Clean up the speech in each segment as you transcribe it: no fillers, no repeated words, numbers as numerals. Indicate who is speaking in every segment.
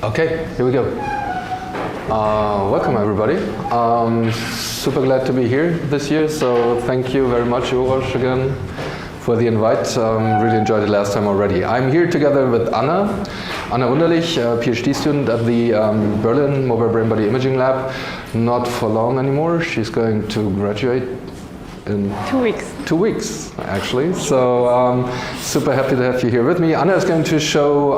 Speaker 1: Okay, here we go. Welcome everybody. Super glad to be here this year, so thank you very much, Uroš, again for the invite. Really enjoyed it last time already. I'm here together with Anna Wunderlich, a PhD student at the Berlin Mobile Brain Body Imaging Lab. Not for long anymore. She's going to graduate in
Speaker 2: 2 weeks.
Speaker 1: 2 weeks, actually. So super happy to have you here with me. Anna is going to show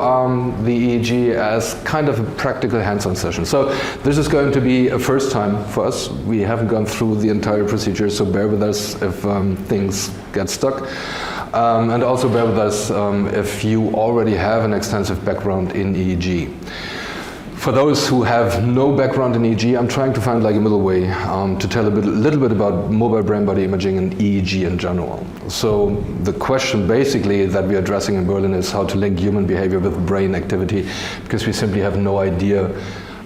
Speaker 1: the EEG as kind of a practical hands-on session. So this is going to be a first time for us. We haven't gone through the entire procedure, so bear with us if things get stuck. And also bear with us if you already have an extensive background in EEG. For those who have no background in EEG, I'm trying to find like a middle way to tell a little bit about mobile brain body imaging and EEG in general. So the question basically that we're addressing in Berlin is how to link human behavior with brain activity, because we simply have no idea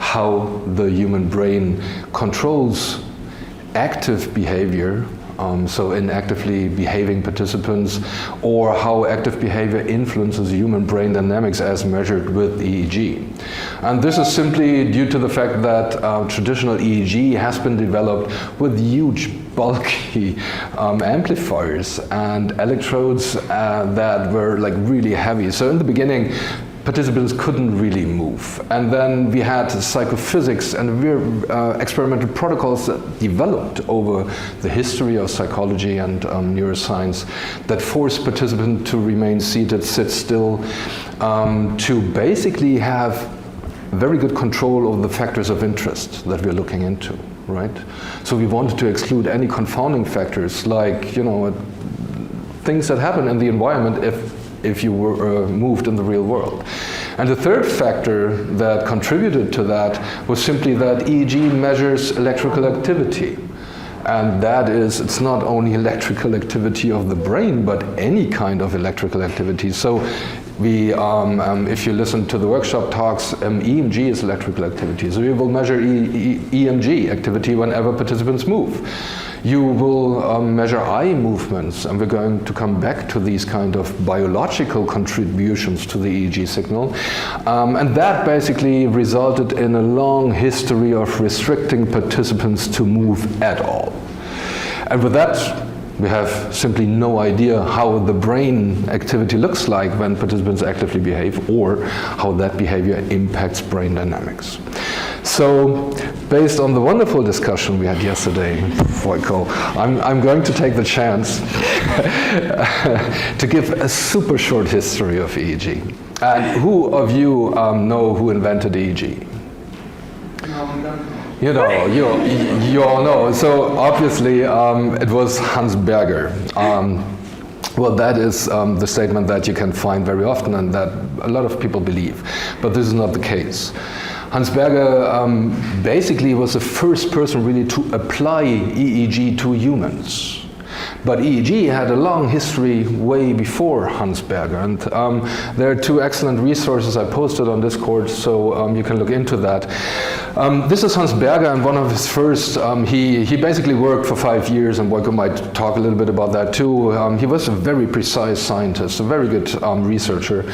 Speaker 1: how the human brain controls active behavior, so inactively behaving participants, or how active behavior influences human brain dynamics as measured with EEG. And this is simply due to the fact that traditional EEG has been developed with huge bulky amplifiers and electrodes that were like really heavy. So in the beginning, participants couldn't really move. And then we had psychophysics and experimental protocols that developed over the history of psychology and neuroscience that forced participants to remain seated, sit still, to basically have very good control over the factors of interest that we're looking into, right? So we wanted to exclude any confounding factors like, things that happen in the environment if you were moved in the real world. And the third factor that contributed to that was simply that EEG measures electrical activity. And that is, it's not only electrical activity of the brain, but any kind of electrical activity. So we, if you listen to the workshop talks, EMG is electrical activity. So we will measure EMG activity whenever participants move. You will measure eye movements, and we're going to come back to these kind of biological contributions to the EEG signal. And that basically resulted in a long history of restricting participants to move at all. And with that, we have simply no idea how the brain activity looks like when participants actively behave, or how that behavior impacts brain dynamics. So, based on the wonderful discussion we had yesterday, Voyko, I'm going to take the chance to give a super short history of EEG. And who of you know who invented EEG? You all know. So obviously it was Hans Berger. Well, that is the statement that you can find very often and that a lot of people believe, but this is not the case. Hans Berger basically was the first person really to apply EEG to humans. But EEG had a long history way before Hans Berger, and there are two excellent resources I posted on Discord, so you can look into that. This is Hans Berger, and one of his first, he basically worked for 5 years, and Voyko might talk a little bit about that too. He was a very precise scientist, a very good researcher,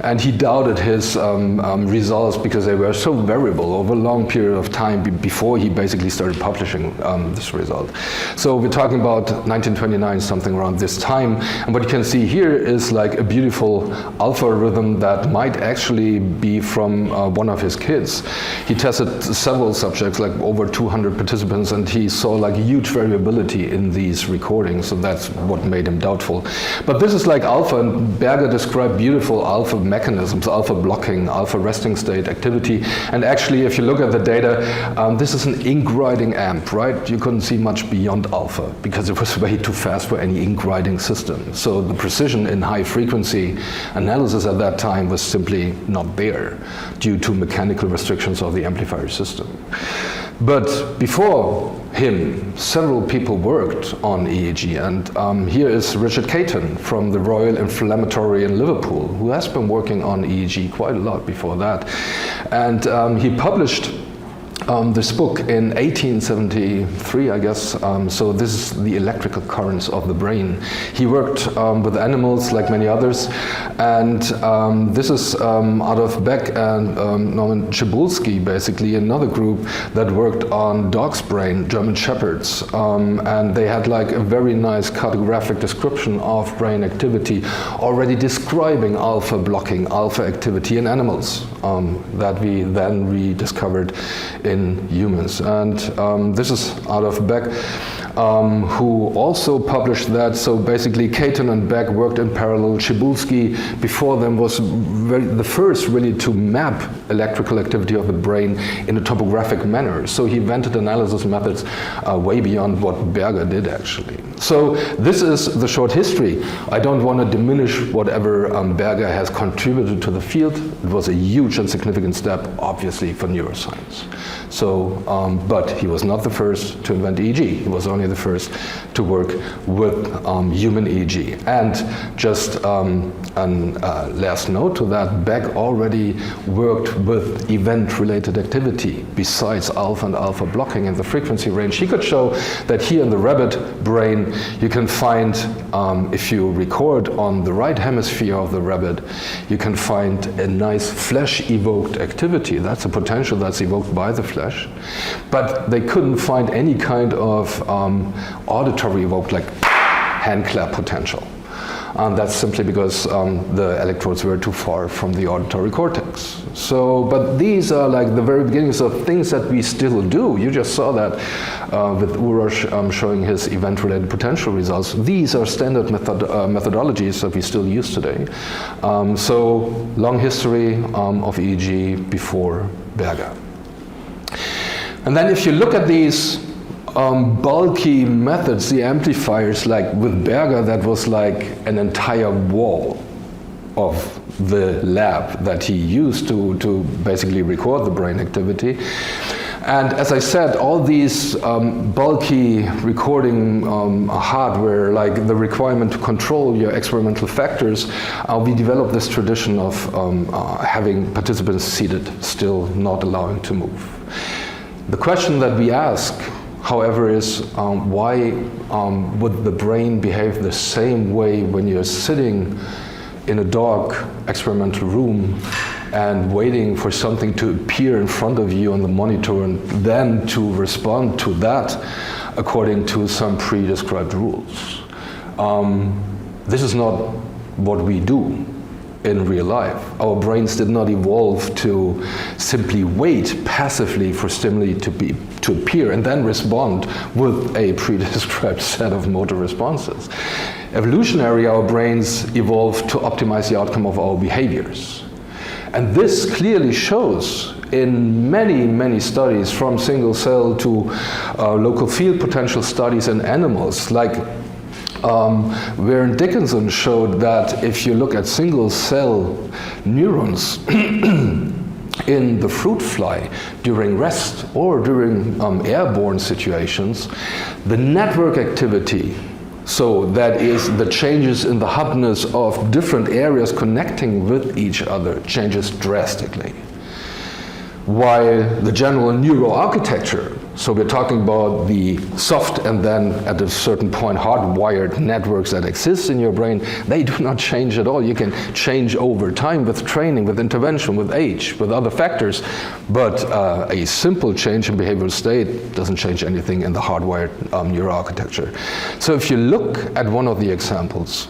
Speaker 1: and he doubted his results because they were so variable over a long period of time before he basically started publishing this result. So we're talking about 1929, something around this time, and what you can see here is like a beautiful alpha rhythm that might actually be from one of his kids. He tested several subjects, like over 200 participants, and he saw like huge variability in these recordings, so that's what made him doubtful. But this is like alpha, and Berger described beautiful alpha mechanisms, alpha blocking, alpha resting state activity, and actually if you look at the data, this is an ink writing amp, right? You couldn't see much beyond alpha because it was way too fast for any ink writing system. So the precision in high frequency analysis at that time was simply not there due to mechanical restrictions of the amplifier system. But before him, several people worked on EEG, and here is Richard Caton from the Royal Inflammatory in Liverpool, who has been working on EEG quite a lot before that. And he published this book in 1873, I guess. So this is the electrical currents of the brain. He worked with animals like many others, and this is out of Beck and Norman Cebulski, basically another group that worked on dog's brain, German shepherds, and they had like a very nice cartographic description of brain activity, already describing alpha blocking, alpha activity in animals that we then rediscovered in humans. And this is out of Beck, who also published that. So basically Caton and Beck worked in parallel. Cebulski before them was the first really to map electrical activity of the brain in a topographic manner. So he invented analysis methods way beyond what Berger did actually. So this is the short history. I don't want to diminish whatever Berger has contributed to the field. It was a huge and significant step, obviously, for neuroscience. So, but he was not the first to invent EEG. He was only the first to work with human EEG. And just last note to that, Beck already worked with event-related activity besides alpha and alpha blocking in the frequency range. He could show that here in the rabbit brain, you can find, if you record on the right hemisphere of the rabbit, you can find a nice flesh-evoked activity. That's a potential that's evoked by the flesh. But they couldn't find any kind of auditory evoked, like hand clap potential. And that's simply because the electrodes were too far from the auditory cortex. So, but these are like the very beginnings of things that we still do. You just saw that with Uroš showing his event-related potential results. These are standard methodologies that we still use today. So, long history of EEG before Berger. And then if you look at these bulky methods, the amplifiers, like with Berger, that was like an entire wall of the lab that he used to basically record the brain activity. And as I said, all these bulky recording hardware, like the requirement to control your experimental factors, we developed this tradition of having participants seated, still not allowing to move. The question that we ask, however, is why would the brain behave the same way when you're sitting in a dark experimental room and waiting for something to appear in front of you on the monitor and then to respond to that according to some pre-described rules? This is not what we do in real life. Our brains did not evolve to simply wait passively for stimuli to appear and then respond with a pre-described set of motor responses. Evolutionary, our brains evolved to optimize the outcome of our behaviors. And this clearly shows in many, many studies, from single cell to local field potential studies in animals, like where Dickinson showed that if you look at single cell neurons in the fruit fly during rest or during airborne situations, the network activity, so that is the changes in the hubness of different areas connecting with each other, changes drastically. While the general neuroarchitecture, so we're talking about the soft and then at a certain point hardwired networks that exist in your brain, they do not change at all. You can change over time with training, with intervention, with age, with other factors, but a simple change in behavioral state doesn't change anything in the hardwired neuroarchitecture. So if you look at one of the examples,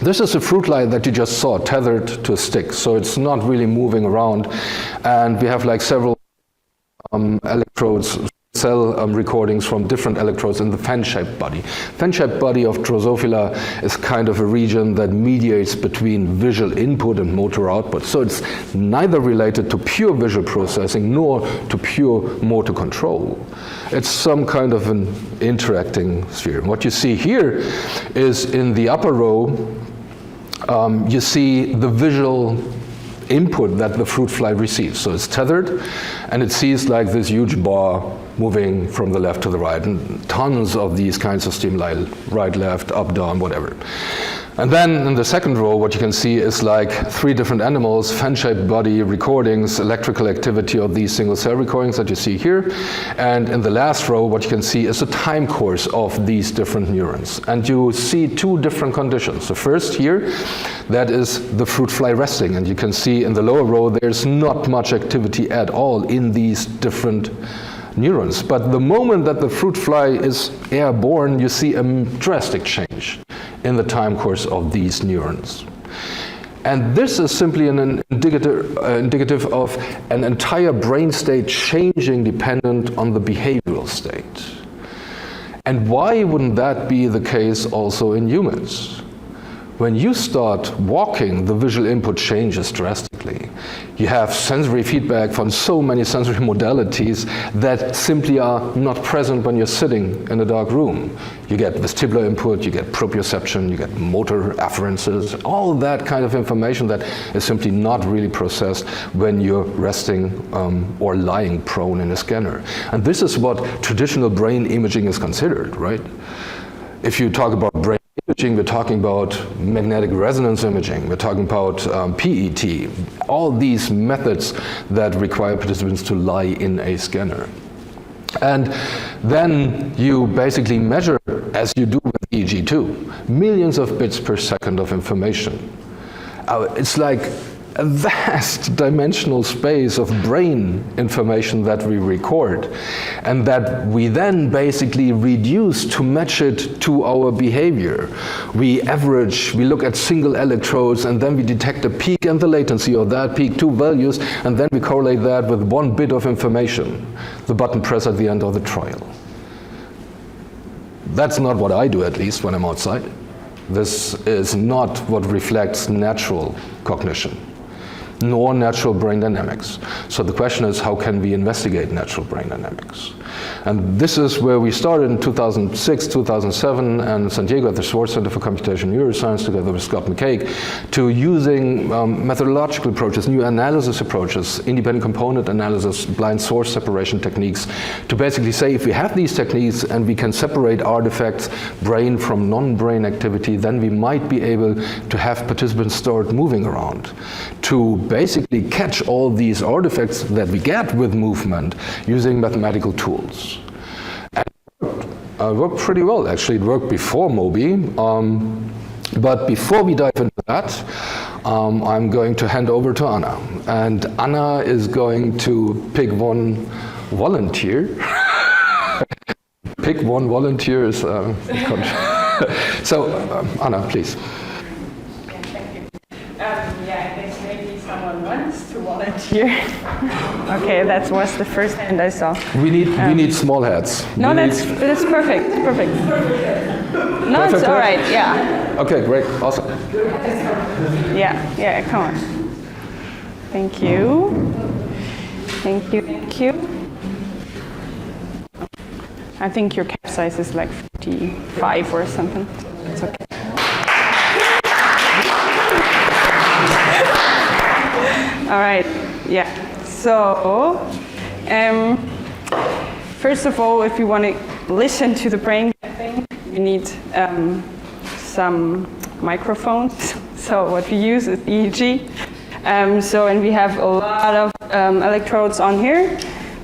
Speaker 1: this is a fruit fly that you just saw tethered to a stick, so it's not really moving around, and we have like several electrodes, cell recordings from different electrodes in the fan-shaped body. Fan-shaped body of Drosophila is kind of a region that mediates between visual input and motor output, so it's neither related to pure visual processing nor to pure motor control. It's some kind of an interacting sphere. What you see here is in the upper row, you see the visual input that the fruit fly receives. So it's tethered and it sees like this huge bar moving from the left to the right, and tons of these kinds of stimuli, right, left, up, down, whatever. And then in the second row, what you can see is like 3 different animals, fan-shaped body recordings, electrical activity of these single cell recordings that you see here. And in the last row, what you can see is a time course of these different neurons. And you see 2 different conditions. The first here, that is the fruit fly resting. And you can see in the lower row, there's not much activity at all in these different neurons. But the moment that the fruit fly is airborne, you see a drastic change in the time course of these neurons. And this is simply an indicative of an entire brain state changing dependent on the behavioral state. And why wouldn't that be the case also in humans? When you start walking, the visual input changes drastically. You have sensory feedback from so many sensory modalities that simply are not present when you're sitting in a dark room. You get vestibular input, you get proprioception, you get motor afferences, all that kind of information that is simply not really processed when you're resting or lying prone in a scanner. And this is what traditional brain imaging is considered, right? If you talk about brain imaging, we're talking about magnetic resonance imaging, we're talking about PET, all these methods that require participants to lie in a scanner. And then you basically measure, as you do with EEG2, millions of bits per second of information. It's like a vast dimensional space of brain information that we record, and that we then basically reduce to match it to our behavior. We average, we look at single electrodes, and then we detect the peak and the latency of that peak, 2 values, and then we correlate that with 1 bit of information, the button press at the end of the trial. That's not what I do, at least when I'm outside. This is not what reflects natural cognition, nor natural brain dynamics. So the question is, how can we investigate natural brain dynamics? And this is where we started in 2006, 2007, and in San Diego at the Schwartz Center for Computational Neuroscience, together with Scott McCaig, to using methodological approaches, new analysis approaches, independent component analysis, blind source separation techniques, to basically say, if we have these techniques and we can separate artifacts, brain from non-brain activity, then we might be able to have participants start moving around, to basically catch all these artifacts that we get with movement using mathematical tools. And it worked pretty well, actually. It worked before MoBI. But before we dive into that, I'm going to hand over to Anna. And Anna is going to pick one volunteer. Pick one volunteer is so, Anna, please.
Speaker 2: Yeah, I guess maybe someone wants to volunteer. Okay, that was the first hand I saw.
Speaker 1: We need small hats.
Speaker 2: No, that's perfect. Perfect. No, it's all right. Yeah.
Speaker 1: Okay, great, awesome.
Speaker 2: Yeah, come on. Thank you. Thank you. I think your cap size is like 55 or something. It's okay. All right, yeah. So, first of all, if you want to listen to the brain thing, you need some microphones. So what we use is EEG. And we have a lot of electrodes on here,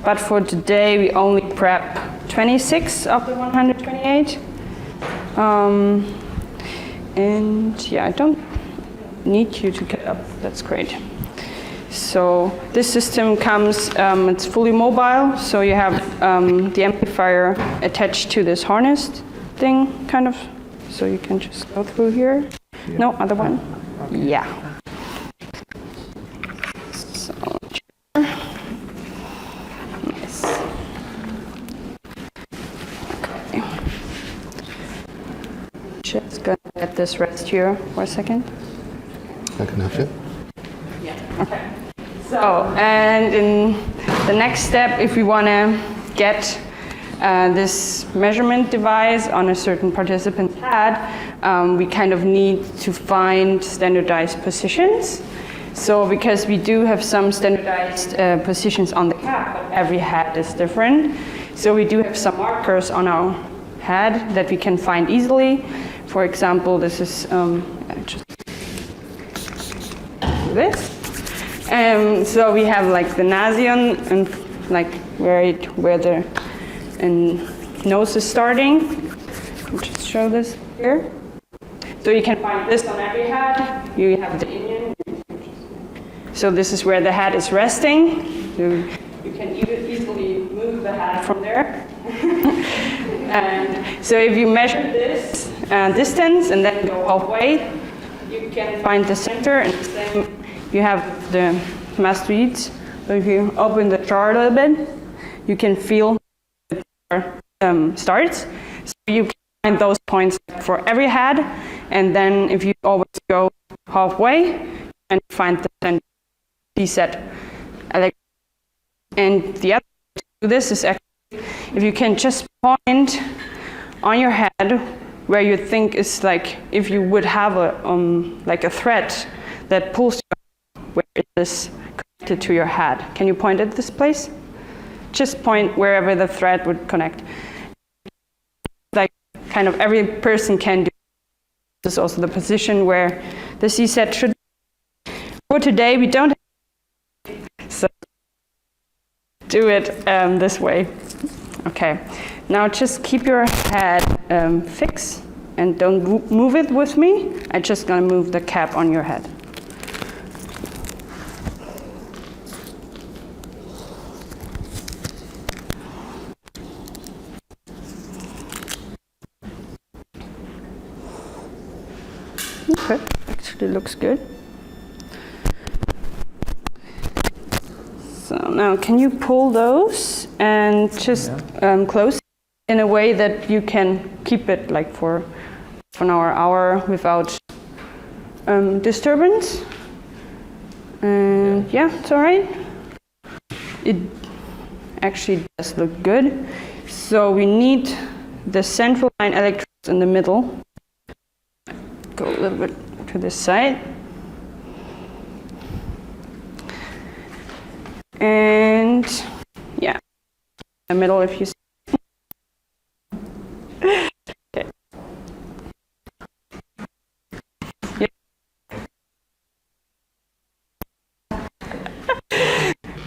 Speaker 2: but for today we only prep 26 of the 128. And yeah, I don't need you to get up. That's great. So this system comes, it's fully mobile, so you have the amplifier attached to this harness thing, kind of, so you can just go through here. Yeah. No, other one? Okay. Yeah. So, nice. Okay. Just gonna let this rest here for a second.
Speaker 1: I can help you.
Speaker 2: Yeah. Okay. So, and in the next step, if we want to get this measurement device on a certain participant's head, we kind of need to find standardized positions. So, because we do have some standardized positions on the cap, but every head is different. So we do have some markers on our head that we can find easily. For example, this is just this. So we have like the nasion and like where the nose is starting. I'll just show this here. So you can find this on every head. You have the Indian. So this is where the head is resting. You can easily move the head from there. And so if you measure this distance and then go halfway, you can find the center, and the same you have the mastoids. So if you open the jar a little bit, you can feel the jar starts. So you can find those points for every head, and then if you always go halfway, and find the center set. And the other way to do this is actually if you can just point on your head where you think is like if you would have a like a thread that pulls you where it is connected to your head. Can you point at this place? Just point wherever the thread would connect. Like kind of every person can do. This is also the position where the C-set should be. For today we don't have, so do it this way. Okay, now just keep your head fixed and don't move it with me. I'm just gonna move the cap on your head. Okay, actually looks good. So now can you pull those and just close in a way that you can keep it like for an hour without disturbance? And yeah, it's all right. It actually does look good. So we need the central line electrodes in the middle. Go a little bit to this side. And yeah, in the middle if you see. Okay. Yeah.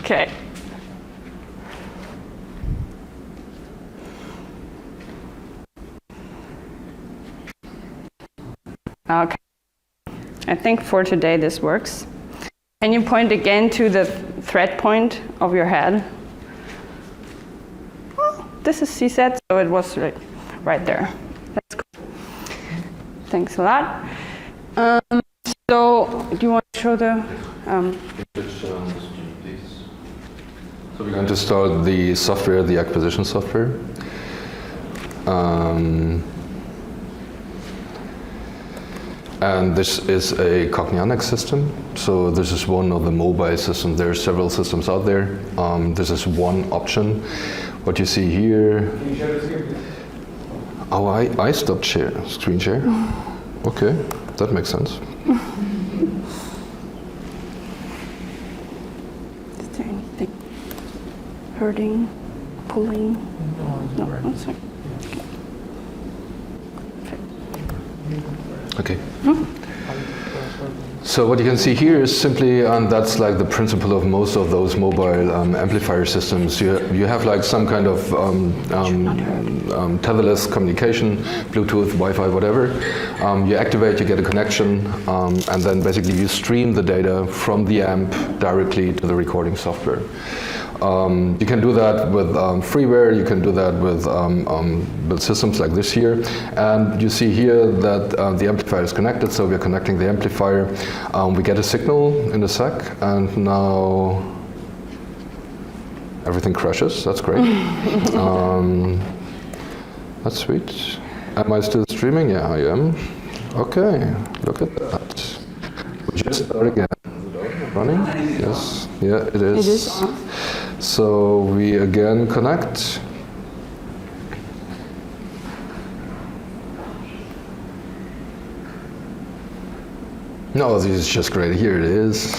Speaker 2: Okay. Okay. I think for today this works. Can you point again to the thread point of your head? Well, this is C-set, so it was right there. That's cool. Thanks a lot. So, do you want to show the?
Speaker 1: So we're going to start the software, the acquisition software. And this is a Cognianic system. So this is one of the MoBI systems. There are several systems out there. This is one option. What you see here. Can you share the screen? Oh, I stopped screen share. Okay, that makes sense.
Speaker 2: Is there anything hurting, pulling? No, that's fine.
Speaker 1: Okay. So what you can see here is simply, and that's like the principle of most of those mobile amplifier systems. You have like some kind of tetherless communication, Bluetooth, Wi-Fi, whatever. You activate, you get a connection, and then basically you stream the data from the amp directly to the recording software. You can do that with freeware, you can do that with systems like this here. And you see here that the amplifier is connected, so we're connecting the amplifier. We get a signal in a sec, and now everything crashes. That's great. That's sweet. Am I still streaming? Yeah, I am. Okay, look at that. We just start again. Running? Yes. Yeah, it is.
Speaker 2: It is on.
Speaker 1: So we again connect. No, this is just great. Here it is.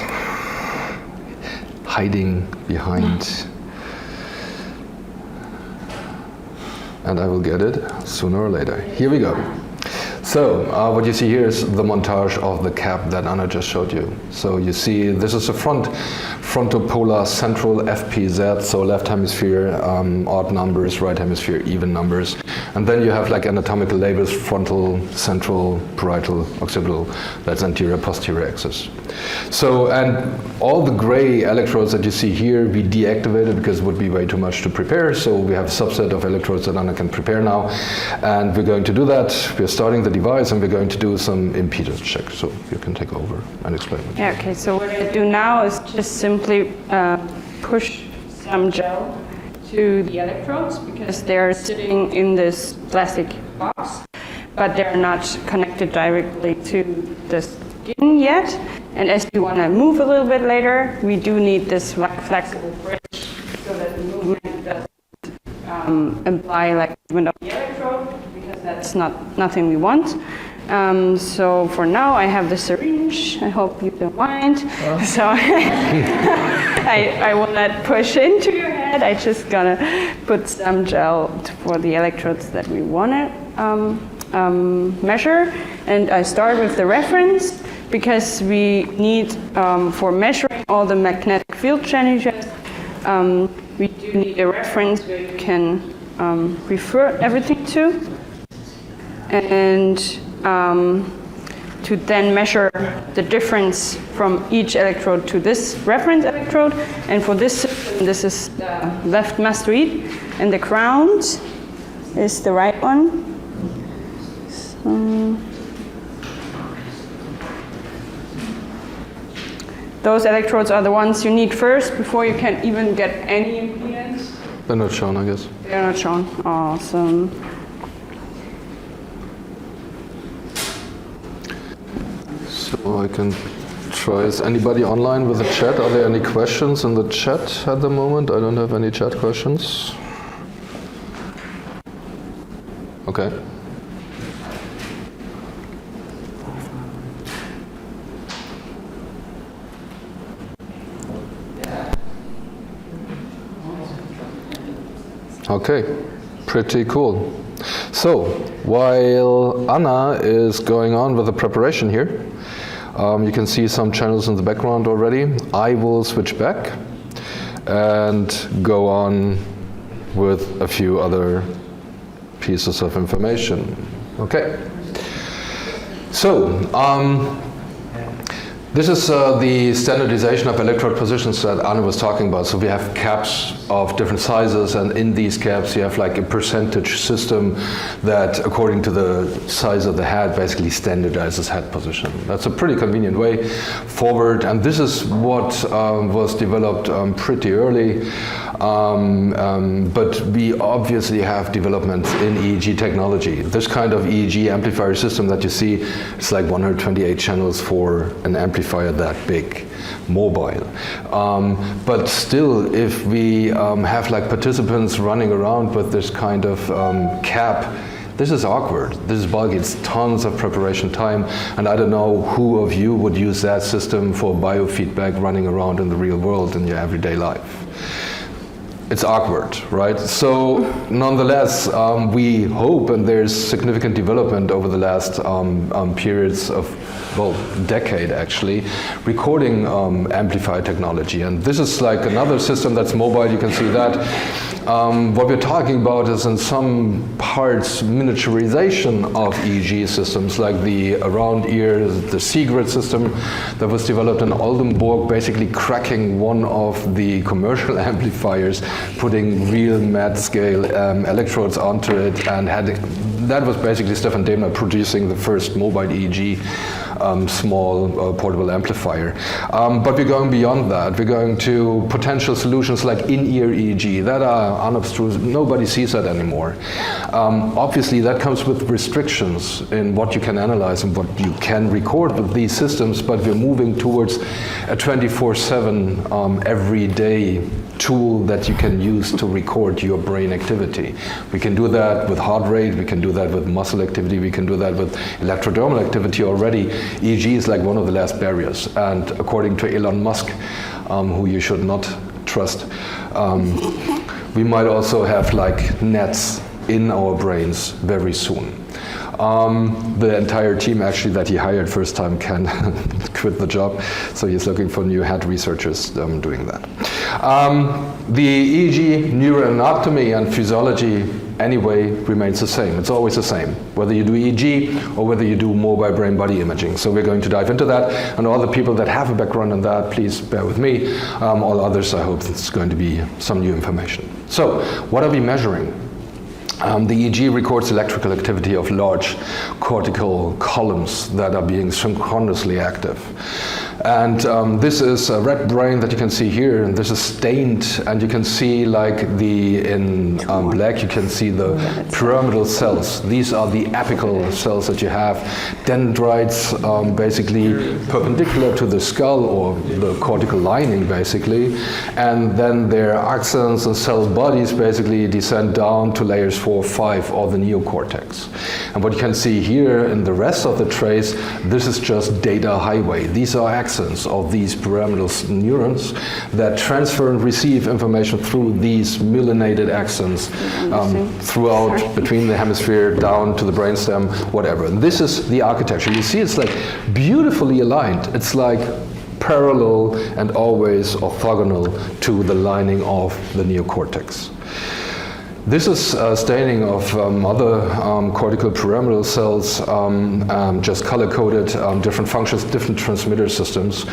Speaker 1: Hiding behind. and I will get it sooner or later. Here we go. So what you see here is the montage of the cap that Anna just showed you. So you see this is a frontopolar central FPZ, so left hemisphere odd numbers, right hemisphere even numbers. And then you have like anatomical labels, frontal, central, parietal, occipital, that's anterior, posterior axis. So, and all the gray electrodes that you see here, we deactivated because it would be way too much to prepare. So we have a subset of electrodes that Anna can prepare now. And we're going to do that. We're starting the device and we're going to do some impedance check. So you can take over and explain it.
Speaker 2: Yeah, okay, so what I do now is just simply push some gel to the electrodes because they're sitting in this plastic box, but they're not connected directly to the skin yet. And as you want to move a little bit later, we do need this flexible bridge so that the movement doesn't imply like movement of the electrode, because that's nothing we want. So for now I have the syringe, I hope you don't mind. So I will not push into your head, I just gonna put some gel for the electrodes that we want to measure. And I start with the reference because we need, for measuring all the magnetic field changes, we do need a reference where you can refer everything to. And to then measure the difference from each electrode to this reference electrode. And for this system, this is the left mastoid, and the ground is the right one. So those electrodes are the ones you need first before you can even get any impedance.
Speaker 1: They're not shown, I guess.
Speaker 2: They're not shown. Awesome.
Speaker 1: So I can try. Is anybody online with the chat? Are there any questions in the chat at the moment? I don't have any chat questions. Okay. Okay, pretty cool. So, while Anna is going on with the preparation here, you can see some channels in the background already. I will switch back and go on with a few other pieces of information. Okay. So, this is the standardization of electrode positions that Anna was talking about. So we have caps of different sizes, and in these caps you have like a percentage system that, according to the size of the head, basically standardizes head position. That's a pretty convenient way forward, and this is what was developed pretty early. But we obviously have developments in EEG technology. This kind of EEG amplifier system that you see, it's like 128 channels for an amplifier that big, mobile. But still, if we have like participants running around with this kind of cap, this is awkward, this is bulky, it's tons of preparation time, and I don't know who of you would use that system for biofeedback running around in the real world in your everyday life. It's awkward, right? So nonetheless, we hope, and there's significant development over the last periods of, well, decade actually, recording amplifier technology. And this is like another system that's mobile, you can see that. What we're talking about is in some parts miniaturization of EEG systems, like the around ear, the Seagrid system that was developed in Oldenburg, basically cracking one of the commercial amplifiers, putting real mad scale electrodes onto it, and that was basically Stefan Demner producing the first mobile EEG small portable amplifier. But we're going beyond that. We're going to potential solutions like in-ear EEG that are unobtrusive. Nobody sees that anymore. Obviously, that comes with restrictions in what you can analyze and what you can record with these systems, but we're moving towards a 24/7 everyday tool that you can use to record your brain activity. We can do that with heart rate, we can do that with muscle activity, we can do that with electrodermal activity already. EEG is like one of the last barriers, and according to Elon Musk, who you should not trust, we might also have like nets in our brains very soon. The entire team actually that he hired first time can quit the job, so he's looking for new head researchers doing that. The EEG neuroanatomy and physiology anyway remains the same. It's always the same, whether you do EEG or whether you do MoBI brain-body imaging. So we're going to dive into that, and all the people that have a background in that, please bear with me. All others, I hope it's going to be some new information. So, what are we measuring? The EEG records electrical activity of large cortical columns that are being synchronously active. And this is a red brain that you can see here, and this is stained, and you can see like in black, you can see the pyramidal cells. These are the apical cells that you have, dendrites basically perpendicular to the skull or the cortical lining basically, and then their axons and cell bodies basically descend down to layers 4, 5 or the neocortex. And what you can see here in the rest of the trace, this is just data highway. These are axons of these pyramidal neurons that transfer and receive information through these myelinated axons throughout, between the hemisphere, down to the brainstem, whatever. And this is the architecture. You see it's like beautifully aligned. It's like parallel and always orthogonal to the lining of the neocortex. This is staining of other cortical pyramidal cells, just color-coded, different functions, different transmitter systems.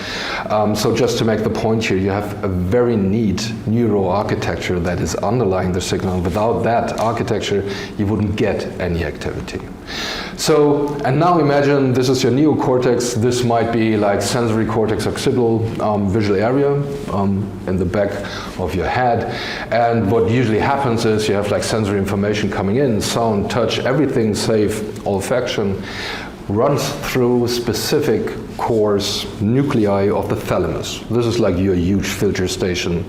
Speaker 1: So just to make the point here, you have a very neat neuroarchitecture that is underlying the signal. Without that architecture, you wouldn't get any activity. So, and now imagine this is your neocortex. This might be like sensory cortex occipital visual area in the back of your head. And what usually happens is you have like sensory information coming in, sound, touch, everything save olfaction, runs through specific cores, nuclei of the thalamus. This is like your huge filter station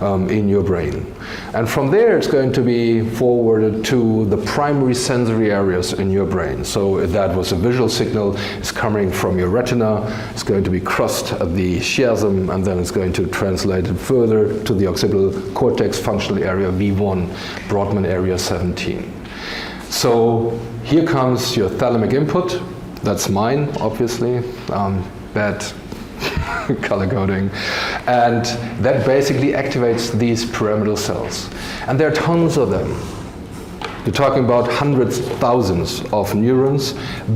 Speaker 1: in your brain. And from there it's going to be forwarded to the primary sensory areas in your brain. So if that was a visual signal, it's coming from your retina, it's going to be crossed at the chiasm, and then it's going to translate it further to the occipital cortex functional area V1, Brodmann area 17. So here comes your thalamic input. That's mine, obviously, bad color coding. And that basically activates these pyramidal cells. And there are tons of them. You're talking about hundreds, thousands of neurons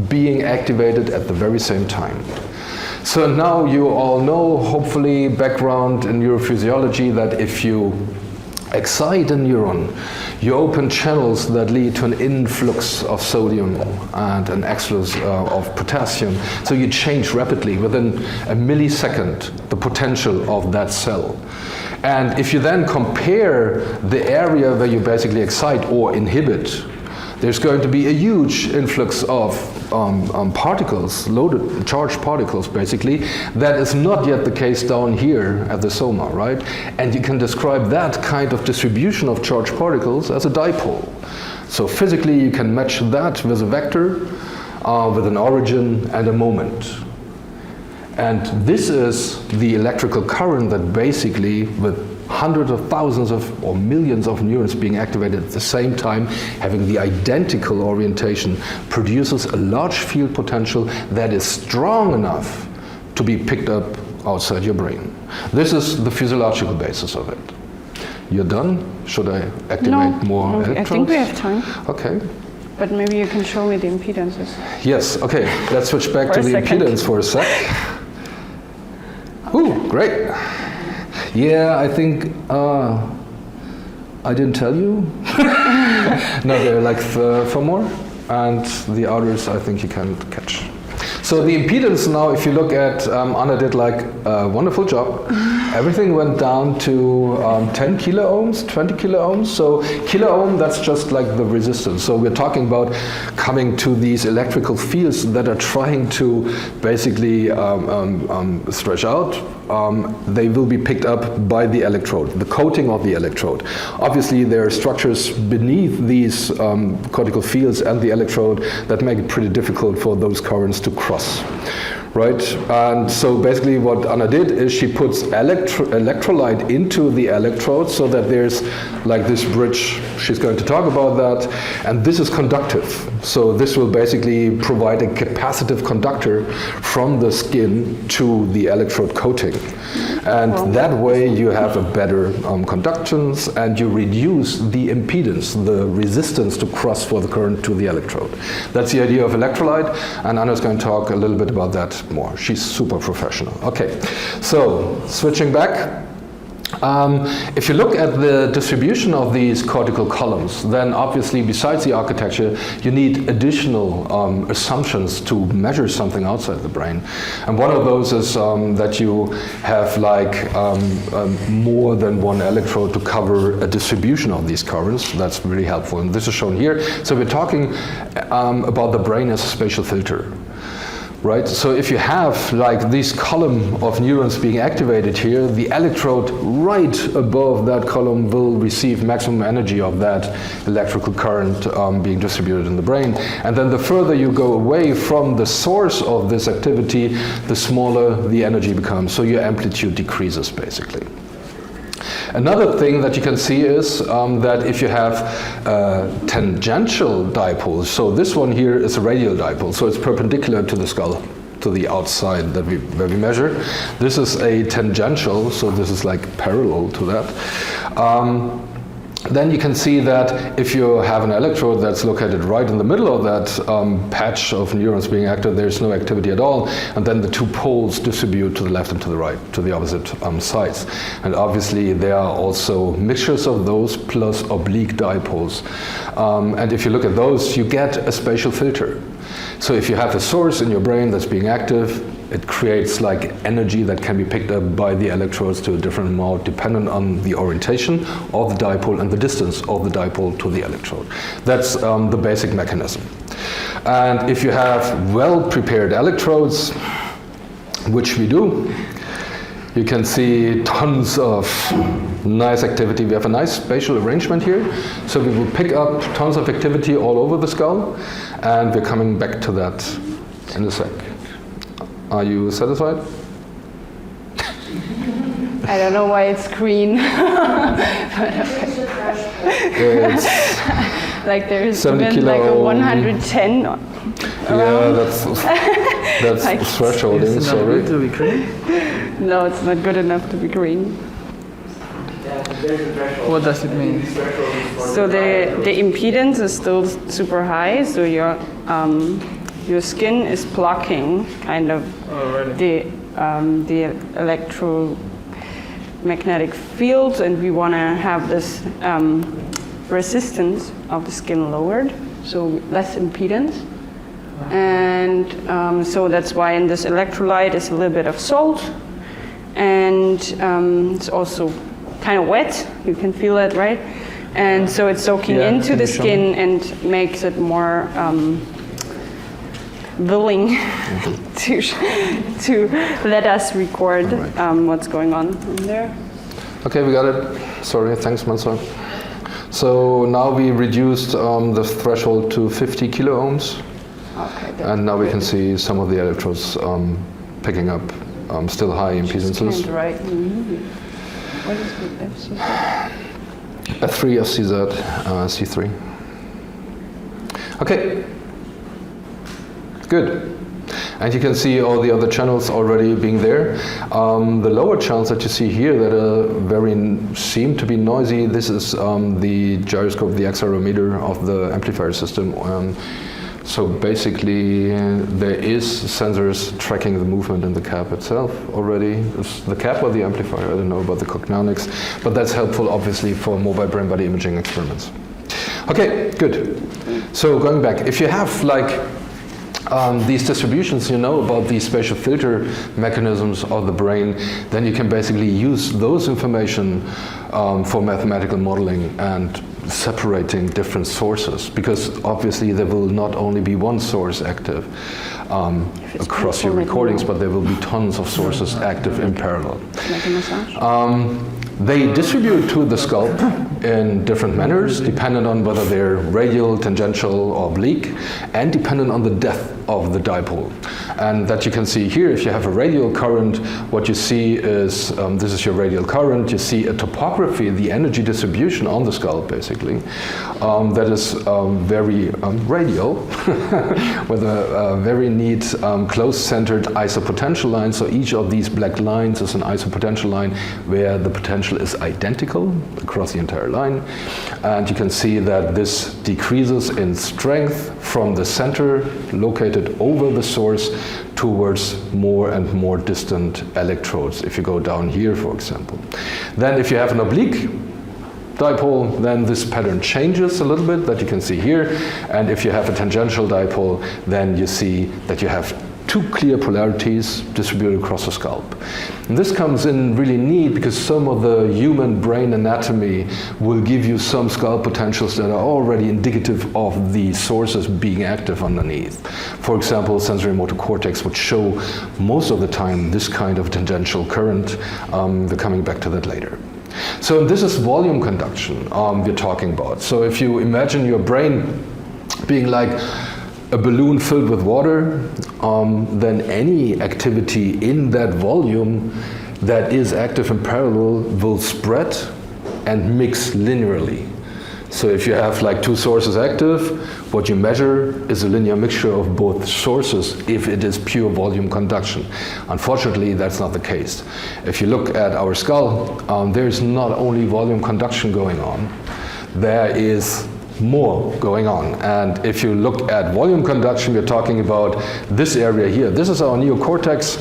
Speaker 1: being activated at the very same time. So now you all know, hopefully, background in neurophysiology, that if you excite a neuron, you open channels that lead to an influx of sodium and an exodus of potassium. So you change rapidly, within a millisecond, the potential of that cell. And if you then compare the area where you basically excite or inhibit, there's going to be a huge influx of particles, loaded, charged particles basically, that is not yet the case down here at the soma, right? And you can describe that kind of distribution of charged particles as a dipole. So physically you can match that with a vector, with an origin and a moment. And this is the electrical current that basically, with hundreds of thousands of or millions of neurons being activated at the same time, having the identical orientation, produces a large field potential that is strong enough to be picked up outside your brain. This is the physiological basis of it. You're done? Should I activate more electrodes?
Speaker 2: I think we have time.
Speaker 1: Okay.
Speaker 2: But maybe you can show me the impedances.
Speaker 1: Yes, okay. Let's switch back to the impedance for a sec. Ooh, great. Yeah, I think I didn't tell you. No, there are like 4 more, and the others I think you can catch. So the impedance now, if you look at, Anna did like a wonderful job. Everything went down to 10 kilo ohms, 20 kilo ohms. So kilo ohm, that's just like the resistance. So we're talking about coming to these electrical fields that are trying to basically stretch out. They will be picked up by the electrode, the coating of the electrode. Obviously, there are structures beneath these cortical fields and the electrode that make it pretty difficult for those currents to cross. right? And so basically what Anna did is she puts electrolyte into the electrode so that there's like this bridge. She's going to talk about that. And this is conductive. So this will basically provide a capacitive conductor from the skin to the electrode coating. And that way you have a better conductance, and you reduce the impedance, the resistance to cross for the current to the electrode. That's the idea of electrolyte, and Anna's going to talk a little bit about that more. She's super professional. Okay, so switching back. If you look at the distribution of these cortical columns, then obviously besides the architecture, you need additional assumptions to measure something outside the brain. And one of those is that you have like more than one electrode to cover a distribution of these currents. That's really helpful, and this is shown here. So we're talking about the brain as a spatial filter. Right, so if you have like this column of neurons being activated here, the electrode right above that column will receive maximum energy of that electrical current being distributed in the brain. And then the further you go away from the source of this activity, the smaller the energy becomes. So your amplitude decreases basically. Another thing that you can see is that if you have tangential dipoles, so this one here is a radial dipole, so it's perpendicular to the skull, to the outside where we measure. This is a tangential, so this is like parallel to that. Then you can see that if you have an electrode that's located right in the middle of that patch of neurons being active, there's no activity at all, and then the two poles distribute to the left and to the right, to the opposite sides. And obviously there are also mixtures of those plus oblique dipoles. And if you look at those, you get a spatial filter. So if you have a source in your brain that's being active, it creates like energy that can be picked up by the electrodes to a different amount dependent on the orientation of the dipole and the distance of the dipole to the electrode. That's the basic mechanism. And if you have well-prepared electrodes, which we do, you can see tons of nice activity. We have a nice spatial arrangement here. So we will pick up tons of activity all over the skull, and we're coming back to that in a sec. Are you satisfied?
Speaker 2: I don't know why it's green.
Speaker 1: It's
Speaker 2: like there's
Speaker 1: 70
Speaker 2: been
Speaker 1: kilo.
Speaker 2: like a 110.
Speaker 1: Yeah, that's
Speaker 2: Like,
Speaker 1: thresholding.
Speaker 3: Is it not
Speaker 1: Sorry.
Speaker 3: good to be green?
Speaker 2: No, it's not good enough to be green.
Speaker 3: What does it mean?
Speaker 2: So the impedance is still super high. So your skin is blocking kind of the electromagnetic fields, and we want to have this resistance of the skin lowered, so less impedance. And so that's why in this electrolyte is a little bit of salt, and it's also kind of wet. You can feel it, right? And so it's soaking into the skin and makes it more willing to let us record what's going on in there.
Speaker 1: Okay, we got it. Sorry, thanks, Mansour. So now we reduced the threshold to 50 kilo ohms.
Speaker 2: Okay,
Speaker 1: and now we can see some of the electrodes picking up still high impedances.
Speaker 2: Right. What is the FCZ?
Speaker 1: F3, FCZ, C3. Okay. Good. And you can see all the other channels already being there. The lower channels that you see here that are seem to be noisy, this is the gyroscope, the accelerometer of the amplifier system. So basically there is sensors tracking the movement in the cap itself already. It's the cap or the amplifier, I don't know about the cognomics, but that's helpful obviously for mobile brain body imaging experiments. Okay, good. So going back, if you have like these distributions, you know about these spatial filter mechanisms of the brain, then you can basically use those information for mathematical modeling and separating different sources, because obviously there will not only be one source active across your recordings, but there will be tons of sources active in parallel.
Speaker 2: Like a massage?
Speaker 1: They distribute to the scalp in different manners, dependent on whether they're radial, tangential, or oblique, and dependent on the depth of the dipole. And that you can see here, if you have a radial current, what you see is, this is your radial current, you see a topography, the energy distribution on the skull basically, that is very radial, with a very neat close-centered isopotential line. So each of these black lines is an isopotential line where the potential is identical across the entire line. And you can see that this decreases in strength from the center located over the source towards more and more distant electrodes, if you go down here, for example. Then if you have an oblique dipole, then this pattern changes a little bit, that you can see here. And if you have a tangential dipole, then you see that you have two clear polarities distributed across the scalp. And this comes in really neat because some of the human brain anatomy will give you some scalp potentials that are already indicative of the sources being active underneath. For example, sensory motor cortex would show most of the time this kind of tangential current. We're coming back to that later. So this is volume conduction we're talking about. So if you imagine your brain being like a balloon filled with water, then any activity in that volume that is active in parallel will spread and mix linearly. So if you have like two sources active, what you measure is a linear mixture of both sources if it is pure volume conduction. Unfortunately, that's not the case. If you look at our skull, there's not only volume conduction going on, there is more going on. And if you look at volume conduction, we're talking about this area here. This is our neocortex.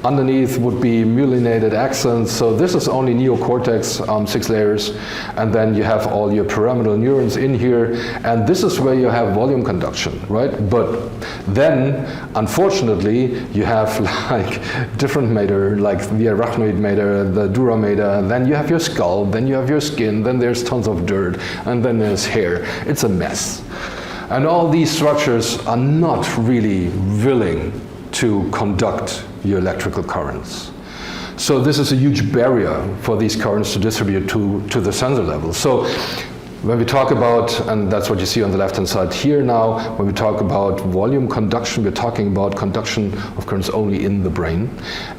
Speaker 1: Underneath would be myelinated axons. So this is only neocortex, 6 layers. And then you have all your pyramidal neurons in here. And this is where you have volume conduction, right? But then, unfortunately, you have like different matter, like the arachnoid matter, the dura matter. Then you have your skull, then you have your skin, then there's tons of dirt, and then there's hair. It's a mess. And all these structures are not really willing to conduct your electrical currents. So this is a huge barrier for these currents to distribute to the sensor level. So when we talk about, and that's what you see on the left-hand side here now, when we talk about volume conduction, we're talking about conduction of currents only in the brain.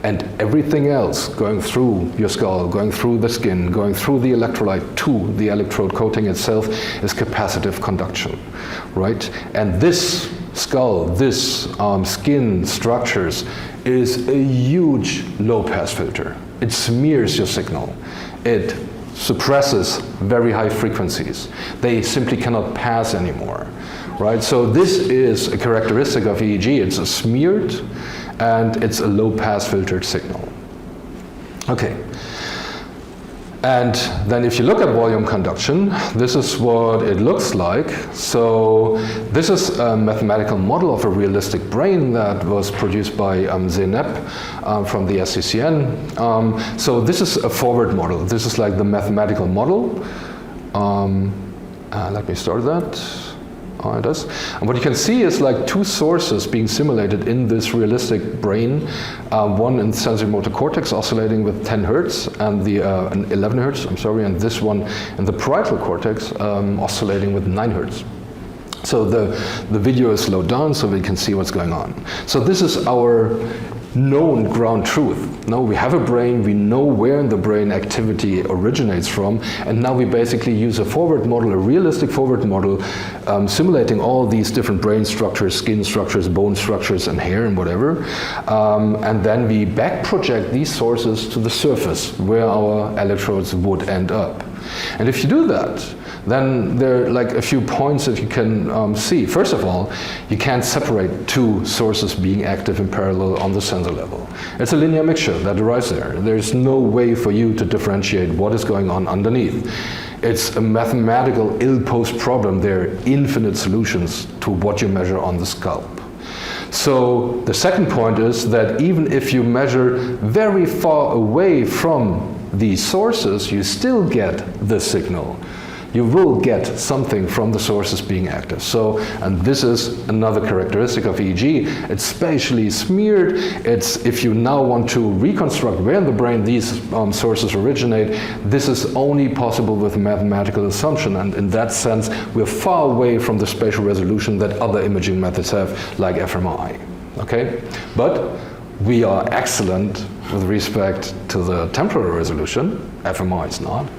Speaker 1: And everything else going through your skull, going through the skin, going through the electrolyte to the electrode coating itself is capacitive conduction, right? And this skull, this skin structures is a huge low-pass filter. It smears your signal. It suppresses very high frequencies. They simply cannot pass anymore, right? So this is a characteristic of EEG. It's a smeared and it's a low-pass filtered signal. Okay. And then if you look at volume conduction, this is what it looks like. So this is a mathematical model of a realistic brain that was produced by Zeynep from the SCCN. So this is a forward model. This is like the mathematical model. Let me start that. Oh, it does. And what you can see is like two sources being simulated in this realistic brain. One in sensory motor cortex oscillating with 10 hertz and the 11 hertz, I'm sorry, and this one in the parietal cortex oscillating with 9 hertz. So the video is slowed down so we can see what's going on. So this is our known ground truth. Now we have a brain, we know where in the brain activity originates from, and now we basically use a forward model, a realistic forward model, simulating all these different brain structures, skin structures, bone structures, and hair and whatever. And then we back project these sources to the surface where our electrodes would end up. And if you do that, then there are like a few points that you can see. First of all, you can't separate two sources being active in parallel on the sensor level. It's a linear mixture that arrives there. There's no way for you to differentiate what is going on underneath. It's a mathematical ill-posed problem. There are infinite solutions to what you measure on the scalp. So the second point is that even if you measure very far away from these sources, you still get the signal. you will get something from the sources being active. So, and this is another characteristic of EEG. It's spatially smeared. It's, if you now want to reconstruct where in the brain these sources originate, this is only possible with mathematical assumption, and in that sense, we're far away from the spatial resolution that other imaging methods have, like fMRI, okay? But we are excellent with respect to the temporal resolution, fMRI is not.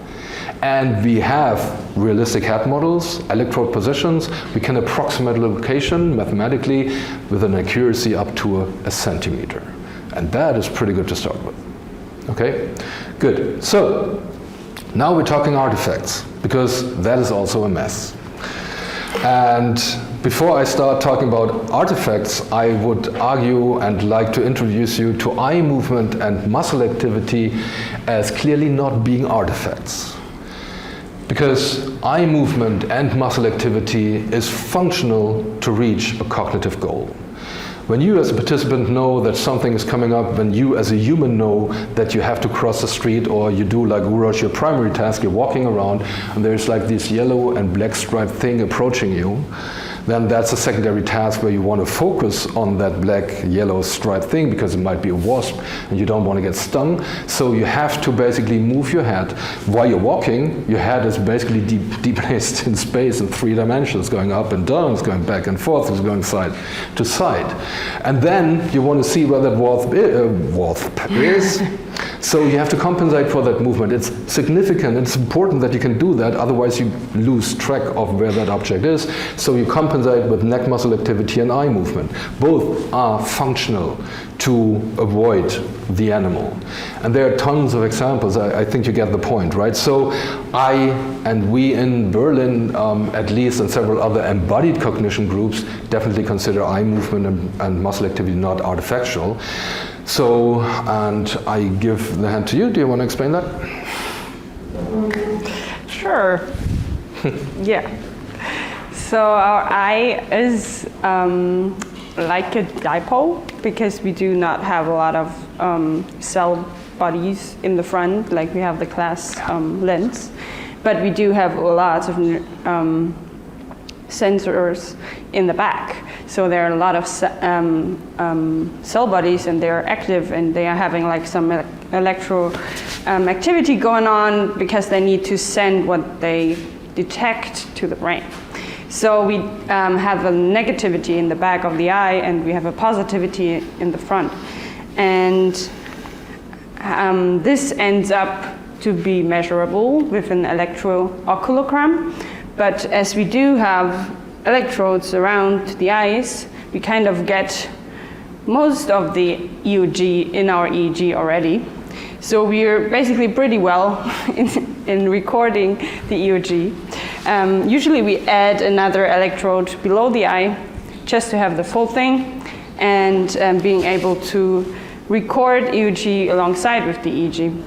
Speaker 1: And we have realistic head models, electrode positions. We can approximate location mathematically with an accuracy up to a centimeter. And that is pretty good to start with. Okay, good. So now we're talking artifacts, because that is also a mess. And before I start talking about artifacts, I would argue and like to introduce you to eye movement and muscle activity as clearly not being artifacts. Because eye movement and muscle activity is functional to reach a cognitive goal. When you as a participant know that something is coming up, when you as a human know that you have to cross the street, or you do like Uroš, your primary task, you're walking around and there's like this yellow and black striped thing approaching you, then that's a secondary task where you want to focus on that black, yellow striped thing because it might be a wasp and you don't want to get stung. So you have to basically move your head. While you're walking, your head is basically deplaced in space in 3 dimensions, going up and down, it's going back and forth, it's going side to side. And then you want to see where that wasp is. So you have to compensate for that movement. It's significant, it's important that you can do that, otherwise you lose track of where that object is. So you compensate with neck muscle activity and eye movement. Both are functional to avoid the animal. And there are tons of examples, I think you get the point, right? So I and we in Berlin, at least, and several other embodied cognition groups, definitely consider eye movement and muscle activity not artifactual. So, and I give the hand to you. Do you want to explain that?
Speaker 2: Sure. Yeah. So our eye is like a dipole, because we do not have a lot of cell bodies in the front, like we have the glass lens, but we do have lots of sensors in the back. So there are a lot of cell bodies, and they are active, and they are having like some electro activity going on, because they need to send what they detect to the brain. So we have a negativity in the back of the eye, and we have a positivity in the front. And this ends up to be measurable with an electrooculogram. But as we do have electrodes around the eyes, we kind of get most of the EEG in our EEG already. So we're basically pretty well in recording the EEG. Usually we add another electrode below the eye just to have the full thing, and being able to record EEG alongside with the EEG.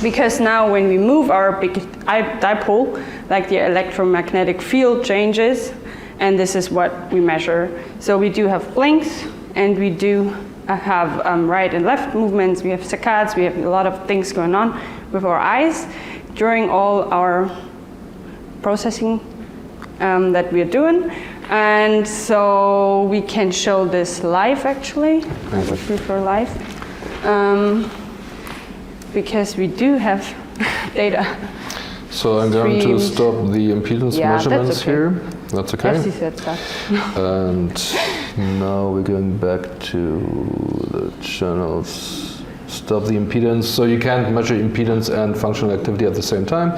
Speaker 2: Because now when we move our big dipole, like the electromagnetic field changes, and this is what we measure. So we do have blinks, and we do have right and left movements, we have saccades, we have a lot of things going on with our eyes during all our processing that we are doing. And so we can show this live, actually. I would prefer live. Because we do have data.
Speaker 1: So I'm going to stop the impedance measurements here. That's okay. And now we're going back to the channels. Stop the impedance. So you can't measure impedance and functional activity at the same time.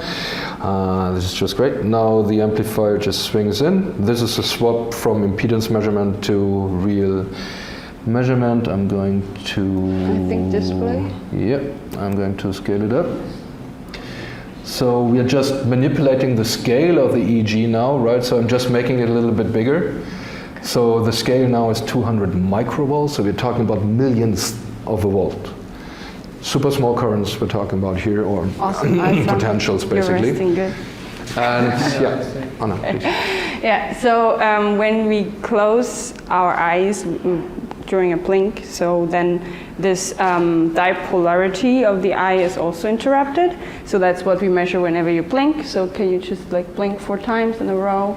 Speaker 1: This is just great. Now the amplifier just swings in. This is a swap from impedance measurement to real measurement. I'm going to... I think display? Yep, I'm going to scale it up. So we are just manipulating the scale of the EEG now, right? So I'm just making it a little bit bigger. So the scale now is 200 microvolts, so we're talking about millions of a volt. Super small currents we're talking about here, or awesome. Potentials basically.
Speaker 2: You're resting good.
Speaker 1: And yeah, Anna, please.
Speaker 2: Yeah, so when we close our eyes, during a blink. So then this dipolarity of the eye is also interrupted. So that's what we measure whenever you blink. So can you just like blink 4 times in a row?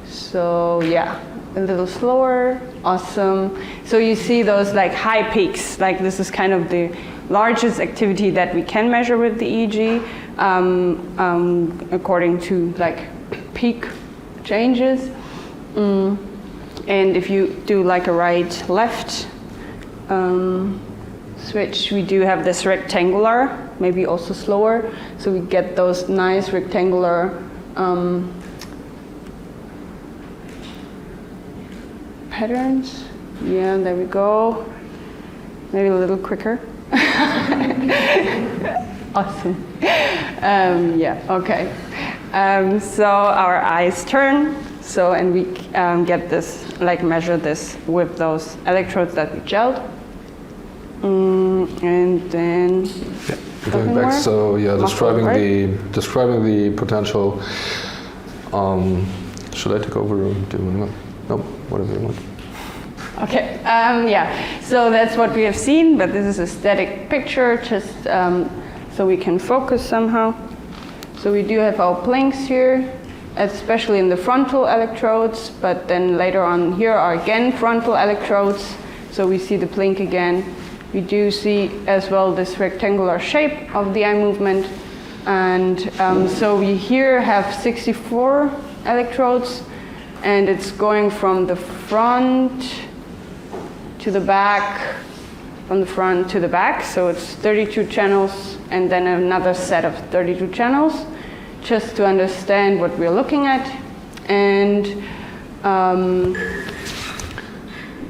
Speaker 2: So yeah, a little slower. Awesome. So you see those like high peaks. Like this is kind of the largest activity that we can measure with the EEG, according to like peak changes. And if you do like a right-left switch, we do have this rectangular, maybe also slower. So we get those nice rectangular patterns. Yeah, there we go. Maybe a little quicker. Awesome. Yeah, okay. So our eyes turn. So, and we get this, like measure this with those electrodes that we gelled. And then
Speaker 1: going back, so yeah, describing the potential. Should I take over or do you want? Nope, whatever you want.
Speaker 2: Okay, yeah, so that's what we have seen, but this is a static picture, just so we can focus somehow. So we do have our blinks here, especially in the frontal electrodes, but then later on here are again frontal electrodes, so we see the blink again. We do see as well this rectangular shape of the eye movement, and so we here have 64 electrodes, and it's going from the front to the back, from the front to the back, so it's 32 channels and then another set of 32 channels, just to understand what we're looking at. And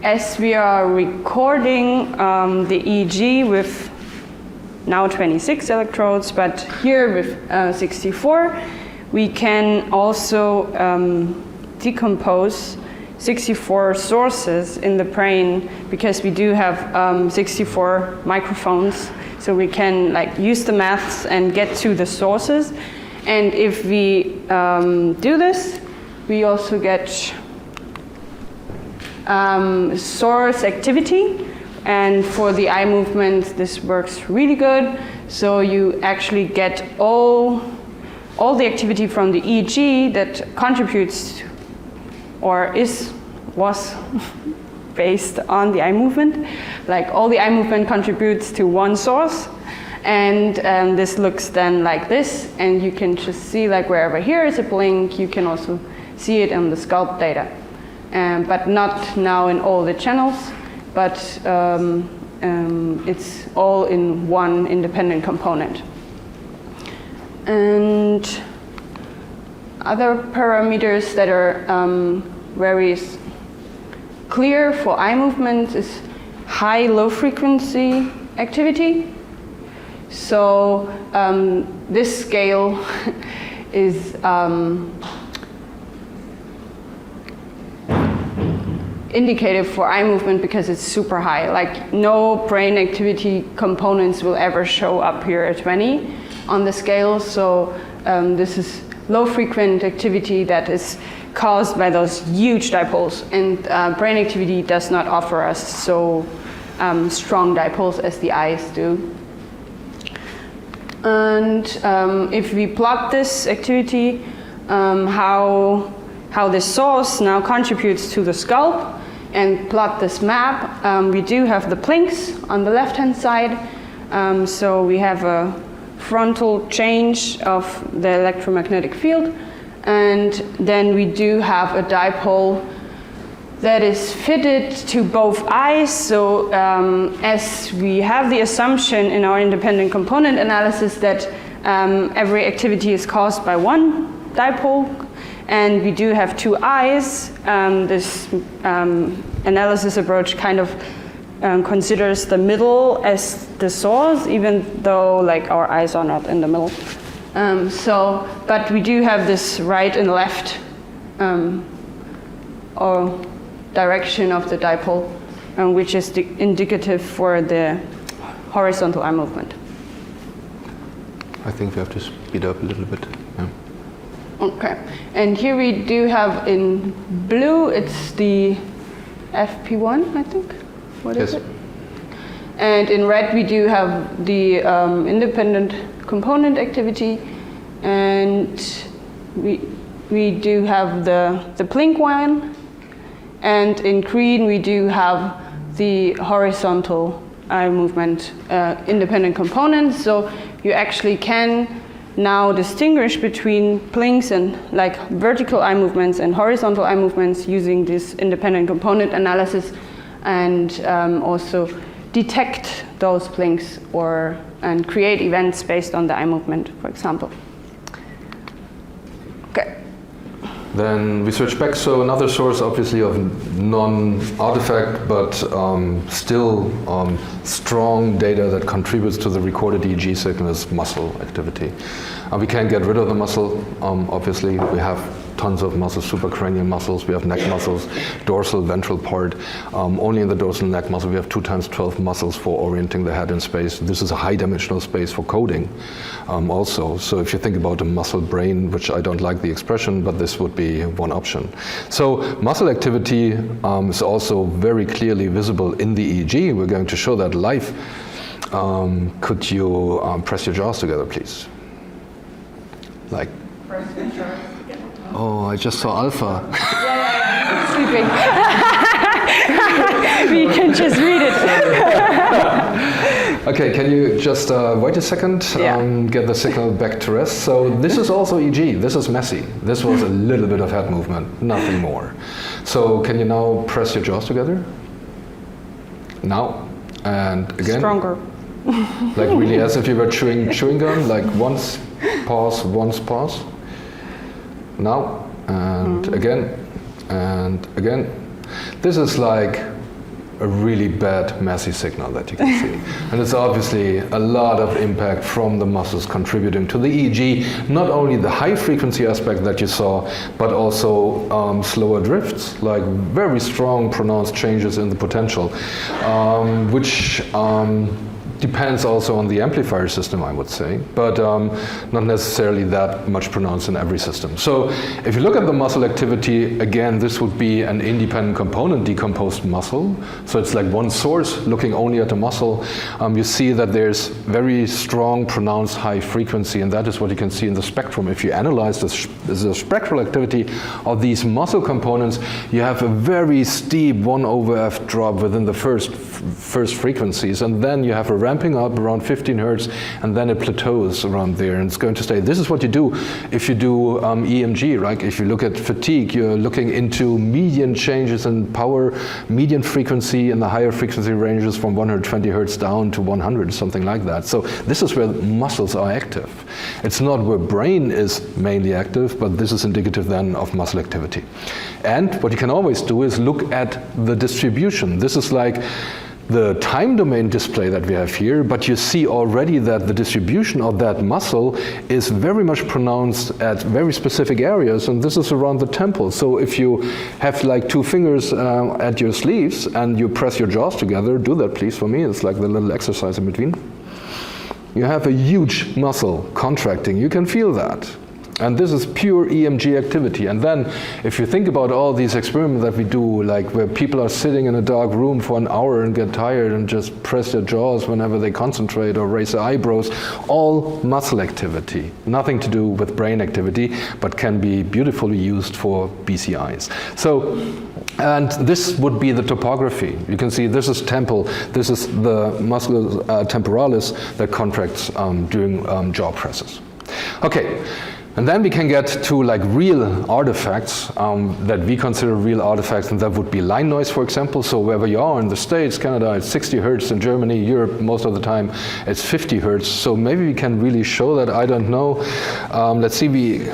Speaker 2: as we are recording the EEG with now 26 electrodes, but here with 64, we can also decompose 64 sources in the brain, because we do have 64 microphones, so we can like use the maths and get to the sources. And if we do this, we also get source activity, and for the eye movement this works really good. So you actually get all the activity from the EEG that contributes or was based on the eye movement. Like all the eye movement contributes to one source, and this looks then like this, and you can just see like wherever here is a blink, you can also see it in the scalp data, but not now in all the channels, but it's all in one independent component. And other parameters that are very clear for eye movement is high low frequency activity. So this scale is indicative for eye movement because it's super high. Like no brain activity components will ever show up here at 20 on the scale. So this is low frequent activity that is caused by those huge dipoles, and brain activity does not offer us so strong dipoles as the eyes do. And if we plot this activity, how this source now contributes to the scalp, and plot this map, we do have the blinks on the left-hand side. So we have a frontal change of the electromagnetic field, and then we do have a dipole that is fitted to both eyes. So as we have the assumption in our independent component analysis that every activity is caused by one dipole, and we do have two eyes, this analysis approach kind of considers the middle as the source, even though like our eyes are not in the middle. But we do have this right and left or direction of the dipole, which is indicative for the horizontal eye movement.
Speaker 1: I think we have to speed up a little bit. Yeah.
Speaker 2: Okay, and here we do have in blue, it's the FP1, I think. What is it? And in red we do have the independent component activity, and we do have the blink one, and in green we do have the horizontal eye movement independent components. So you actually can now distinguish between blinks and like vertical eye movements and horizontal eye movements using this independent component analysis, and also detect those blinks and create events based on the eye movement, for example. Okay.
Speaker 1: Then we switch back. So another source, obviously, of non-artifact, but still strong data that contributes to the recorded EEG signal is muscle activity. We can't get rid of the muscle, obviously. We have tons of muscles, supracranial muscles, we have neck muscles, dorsal ventral part. Only in the dorsal neck muscle we have 2 × 12 muscles for orienting the head in space. This is a high dimensional space for coding also. So if you think about a muscle brain, which I don't like the expression, but this would be one option. So muscle activity is also very clearly visible in the EEG. We're going to show that live. Could you press your jaws together, please? Like. Oh, I just saw alpha.
Speaker 2: Sleeping. We can just read it.
Speaker 1: Okay, can you just wait a second, get the signal back to rest? So this is also EEG, this is messy. This was a little bit of head movement, nothing more. So can you now press your jaws together? Now, and again.
Speaker 2: Stronger.
Speaker 1: Like really as if you were chewing gum, like once, pause, once, pause. Now, and again, and again. This is like a really bad messy signal that you can see. And it's obviously a lot of impact from the muscles contributing to the EEG, not only the high frequency aspect that you saw, but also slower drifts, like very strong pronounced changes in the potential, which depends also on the amplifier system, I would say, but not necessarily that much pronounced in every system. So if you look at the muscle activity, again, this would be an independent component decomposed muscle. So it's like one source looking only at the muscle. You see that there's very strong pronounced high frequency, and that is what you can see in the spectrum. If you analyze the spectral activity of these muscle components, you have a very steep 1/f drop within the first frequencies, and then you have a ramping up around 15 hertz, and then it plateaus around there, and it's going to stay. This is what you do if you do EMG, right? If you look at fatigue, you're looking into median changes in power, median frequency in the higher frequency ranges from 120 hertz down to 100, something like that. So this is where muscles are active. It's not where brain is mainly active, but this is indicative then of muscle activity. And what you can always do is look at the distribution. This is like the time domain display that we have here, but you see already that the distribution of that muscle is very much pronounced at very specific areas, and this is around the temple. So if you have like 2 fingers at your sleeves and you press your jaws together, do that please for me, it's like the little exercise in between. You have a huge muscle contracting, you can feel that. And this is pure EMG activity. And then if you think about all these experiments that we do, like where people are sitting in a dark room for an hour and get tired and just press their jaws whenever they concentrate or raise their eyebrows, all muscle activity, nothing to do with brain activity, but can be beautifully used for BCIs. So, and this would be the topography. You can see this is temple, this is the musculus temporalis that contracts during jaw presses. Okay. And then we can get to like real artifacts that we consider real artifacts, and that would be line noise, for example. So wherever you are in the States, Canada, it's 60 hertz. In Germany, Europe, most of the time, it's 50 hertz. So maybe we can really show that. I don't know. Let's see. We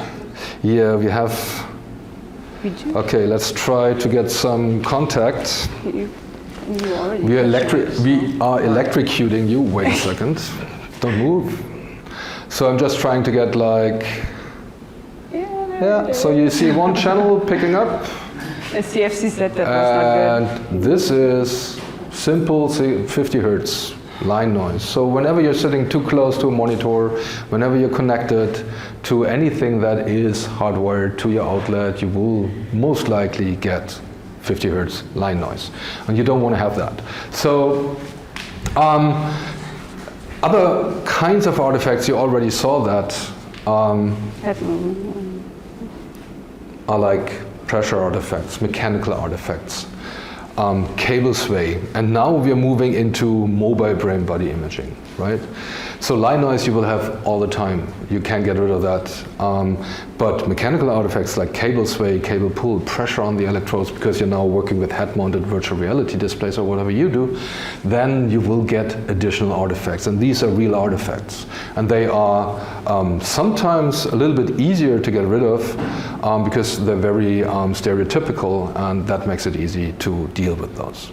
Speaker 1: have. Okay, let's try to get some contact. We are electrocuting you. Wait a second. Don't move. So I'm just trying to get like. Yeah, so you see one channel picking up.
Speaker 2: The CFC said that was not good.
Speaker 1: And this is simple 50 hertz line noise. So whenever you're sitting too close to a monitor, whenever you're connected to anything that is hardwired to your outlet, you will most likely get 50 hertz line noise. And you don't want to have that. So other kinds of artifacts, you already saw that,
Speaker 2: Head movement.
Speaker 1: are like pressure artifacts, mechanical artifacts, cable sway, and now we are moving into mobile brain body imaging, right? So line noise you will have all the time. You can't get rid of that. But mechanical artifacts like cable sway, cable pull, pressure on the electrodes, because you're now working with head-mounted virtual reality displays or whatever you do, then you will get additional artifacts. And these are real artifacts. And they are sometimes a little bit easier to get rid of because they're very stereotypical, and that makes it easy to deal with those.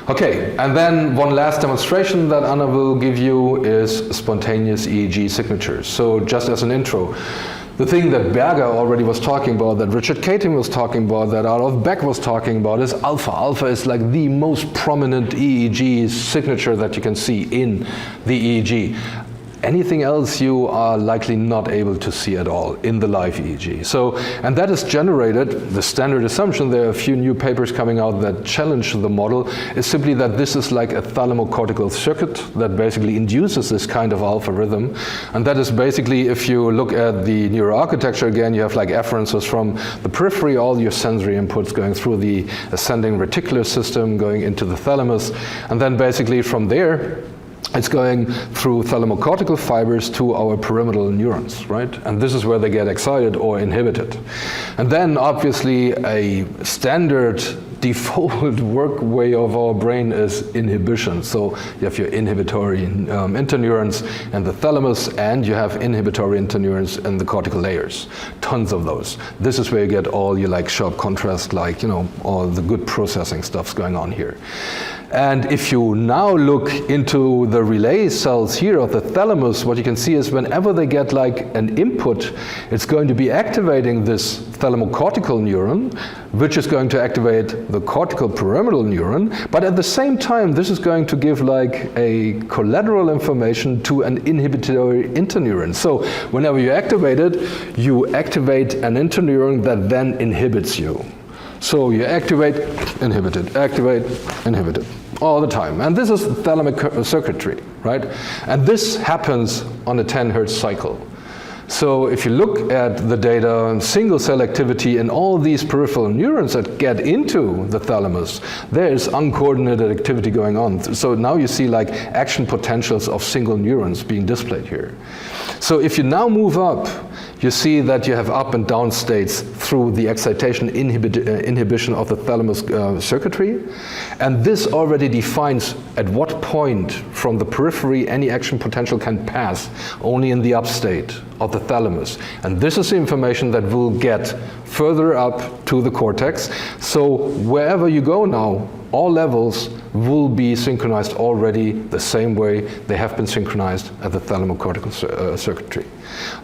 Speaker 1: Okay, and then one last demonstration that Anna will give you is spontaneous EEG signatures. So just as an intro, the thing that Berger already was talking about, that Richard Kating was talking about, that Adolf Beck was talking about is alpha. Alpha is like the most prominent EEG signature that you can see in the EEG. Anything else you are likely not able to see at all in the live EEG. So, and that is generated, the standard assumption, there are a few new papers coming out that challenge the model, is simply that this is like a thalamocortical circuit that basically induces this kind of alpha rhythm. And that is basically, if you look at the neuroarchitecture again, you have like afferences from the periphery, all your sensory inputs going through the ascending reticular system, going into the thalamus, and then basically from there, it's going through thalamocortical fibers to our pyramidal neurons, right? And this is where they get excited or inhibited. And then obviously a standard default work way of our brain is inhibition. So you have your inhibitory interneurons in the thalamus, and you have inhibitory interneurons in the cortical layers. Tons of those. This is where you get all your like sharp contrast, like, you know, all the good processing stuff's going on here. And if you now look into the relay cells here of the thalamus, what you can see is whenever they get like an input, it's going to be activating this thalamocortical neuron, which is going to activate the cortical pyramidal neuron. But at the same time, this is going to give like a collateral information to an inhibitory interneuron. So whenever you activate it, you activate an interneuron that then inhibits you. So you activate, inhibited, activate, inhibited, all the time. And this is thalamic circuitry, right? And this happens on a 10 hertz cycle. So if you look at the data, single cell activity in all these peripheral neurons that get into the thalamus, there is uncoordinated activity going on. So now you see like action potentials of single neurons being displayed here. So if you now move up, you see that you have up and down states through the excitation inhibition of the thalamus circuitry. And this already defines at what point from the periphery any action potential can pass, only in the up state of the thalamus. And this is the information that will get further up to the cortex. So wherever you go now, all levels will be synchronized already the same way they have been synchronized at the thalamocortical circuitry.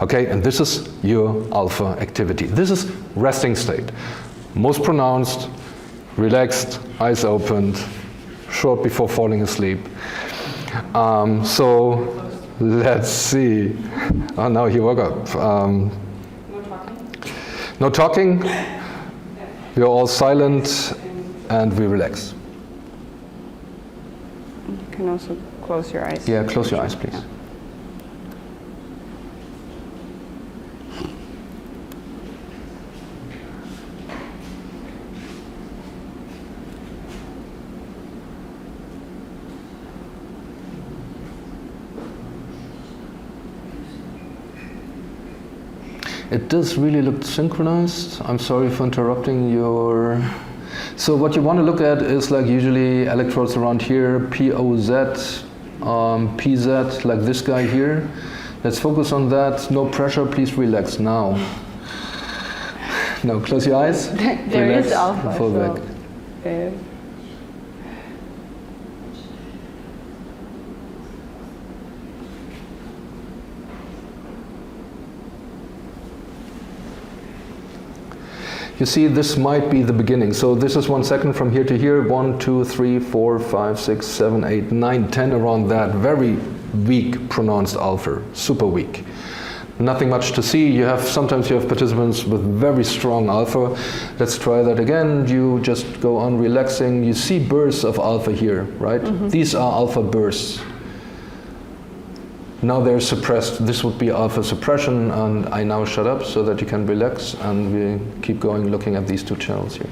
Speaker 1: Okay, and this is your alpha activity. This is resting state. Most pronounced, relaxed, eyes opened, short before falling asleep. So let's see. Oh, now he woke up. No talking. We're all silent and we relax.
Speaker 2: You can also close your eyes.
Speaker 1: Yeah, close your eyes, please.
Speaker 2: Yeah.
Speaker 1: It does really look synchronized. I'm sorry for interrupting your... So what you want to look at is like usually electrodes around here, POZ, PZ, like this guy here. Let's focus on that. No pressure, please relax now. Now close your eyes.
Speaker 2: There
Speaker 1: relax,
Speaker 2: is alpha.
Speaker 1: fall
Speaker 2: So,
Speaker 1: back. You see, this might be the beginning. So this is 1 second from here to here. 1, 2, 3, 4, 5, 6, 7, 8, 9, 10, around that. Very weak pronounced alpha, super weak. nothing much to see. Sometimes you have participants with very strong alpha. Let's try that again. You just go on relaxing. You see bursts of alpha here, right? These are alpha bursts. Now they're suppressed. This would be alpha suppression, and I now shut up so that you can relax, and we keep going looking at these two channels here.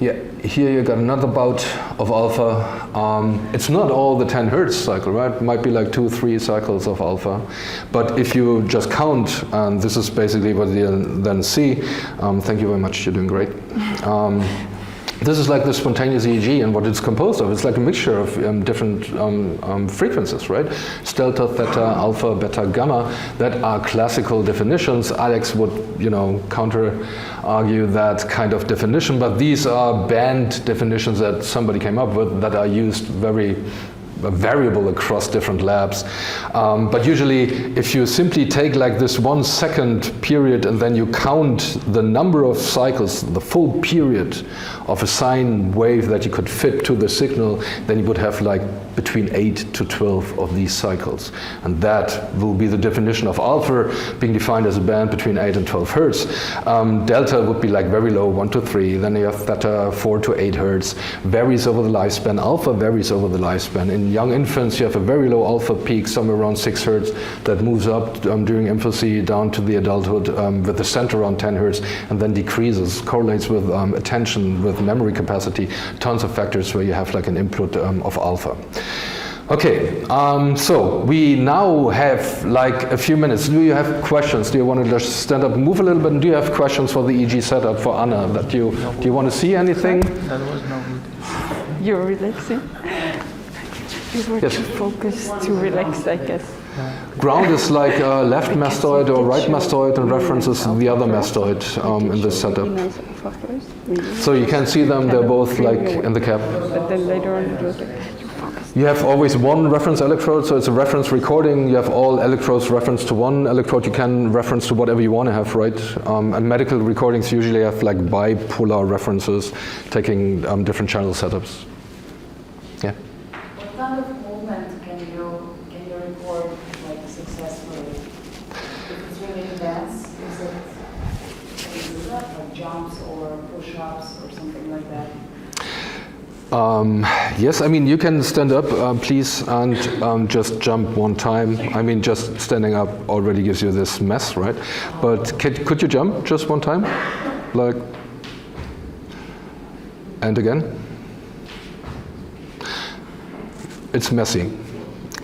Speaker 1: Yeah, here you got another bout of alpha. It's not all the 10 hertz cycle, right? It might be like 2-3 cycles of alpha. But if you just count, and this is basically what you then see. Thank you very much, you're doing great. This is like the spontaneous EEG and what it's composed of. It's like a mixture of different frequencies, right? Delta, theta, alpha, beta, gamma. That are classical definitions. Alex would, counter-argue that kind of definition, but these are band definitions that somebody came up with that are used very variable across different labs. But usually, if you simply take like this 1 second period and then you count the number of cycles, the full period of a sine wave that you could fit to the signal, then you would have like between 8 to 12 of these cycles. And that will be the definition of alpha, being defined as a band between 8 and 12 hertz. Delta would be like very low, 1 to 3. Then you have theta, 4 to 8 hertz. Varies over the lifespan. Alpha varies over the lifespan. In young infants, you have a very low alpha peak, somewhere around 6 hertz, that moves up during infancy down to the adulthood with the center around 10 hertz, and then decreases, correlates with attention, with memory capacity, tons of factors where you have like an input of alpha. Okay, so we now have like a few minutes. Do you have questions? Do you want to just stand up and move a little bit? And do you have questions for the EEG setup for Anna? Do you want to see anything?
Speaker 3: That was no good.
Speaker 2: You're relaxing? You were too focused to relax, I guess.
Speaker 1: Ground is like left mastoid or right mastoid, and references the other mastoid in this setup. So you can see them, they're both like in the cap.
Speaker 2: But then later on it was like,
Speaker 1: you have always one reference electrode, so it's a reference recording. You have all electrodes referenced to one electrode. You can reference to whatever you want to have, right? And medical recordings usually have like bipolar references, taking different channel setups. Yeah.
Speaker 4: What kind of movement can you record like successfully? If it's really intense, is it like jumps or push-ups or something like that?
Speaker 1: Yes, I mean, you can stand up, please, and just jump one time. I mean, just standing up already gives you this mess, right? But could you jump just one time? Like, and again? It's messy.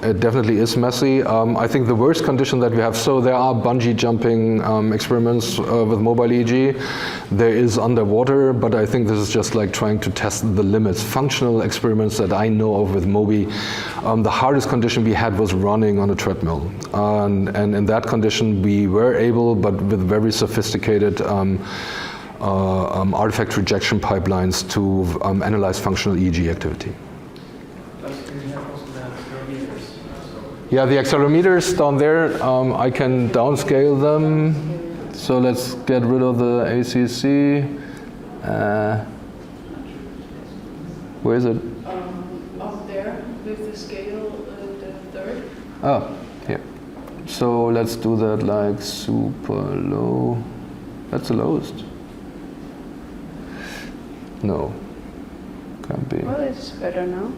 Speaker 1: It definitely is messy. I think the worst condition that we have, so there are bungee jumping experiments with mobile EEG. There is underwater, but I think this is just like trying to test the limits. Functional experiments that I know of with MoBI, the hardest condition we had was running on a treadmill. And in that condition we were able, but with very sophisticated artifact rejection pipelines to analyze functional EEG activity. Yeah, the accelerometers down there, I can downscale them. So let's get rid of the ACC. Where is it?
Speaker 5: Up there with the scale, the third.
Speaker 1: Oh, yeah. So let's do that like super low. That's the lowest. No, can't be.
Speaker 2: well, it's better now.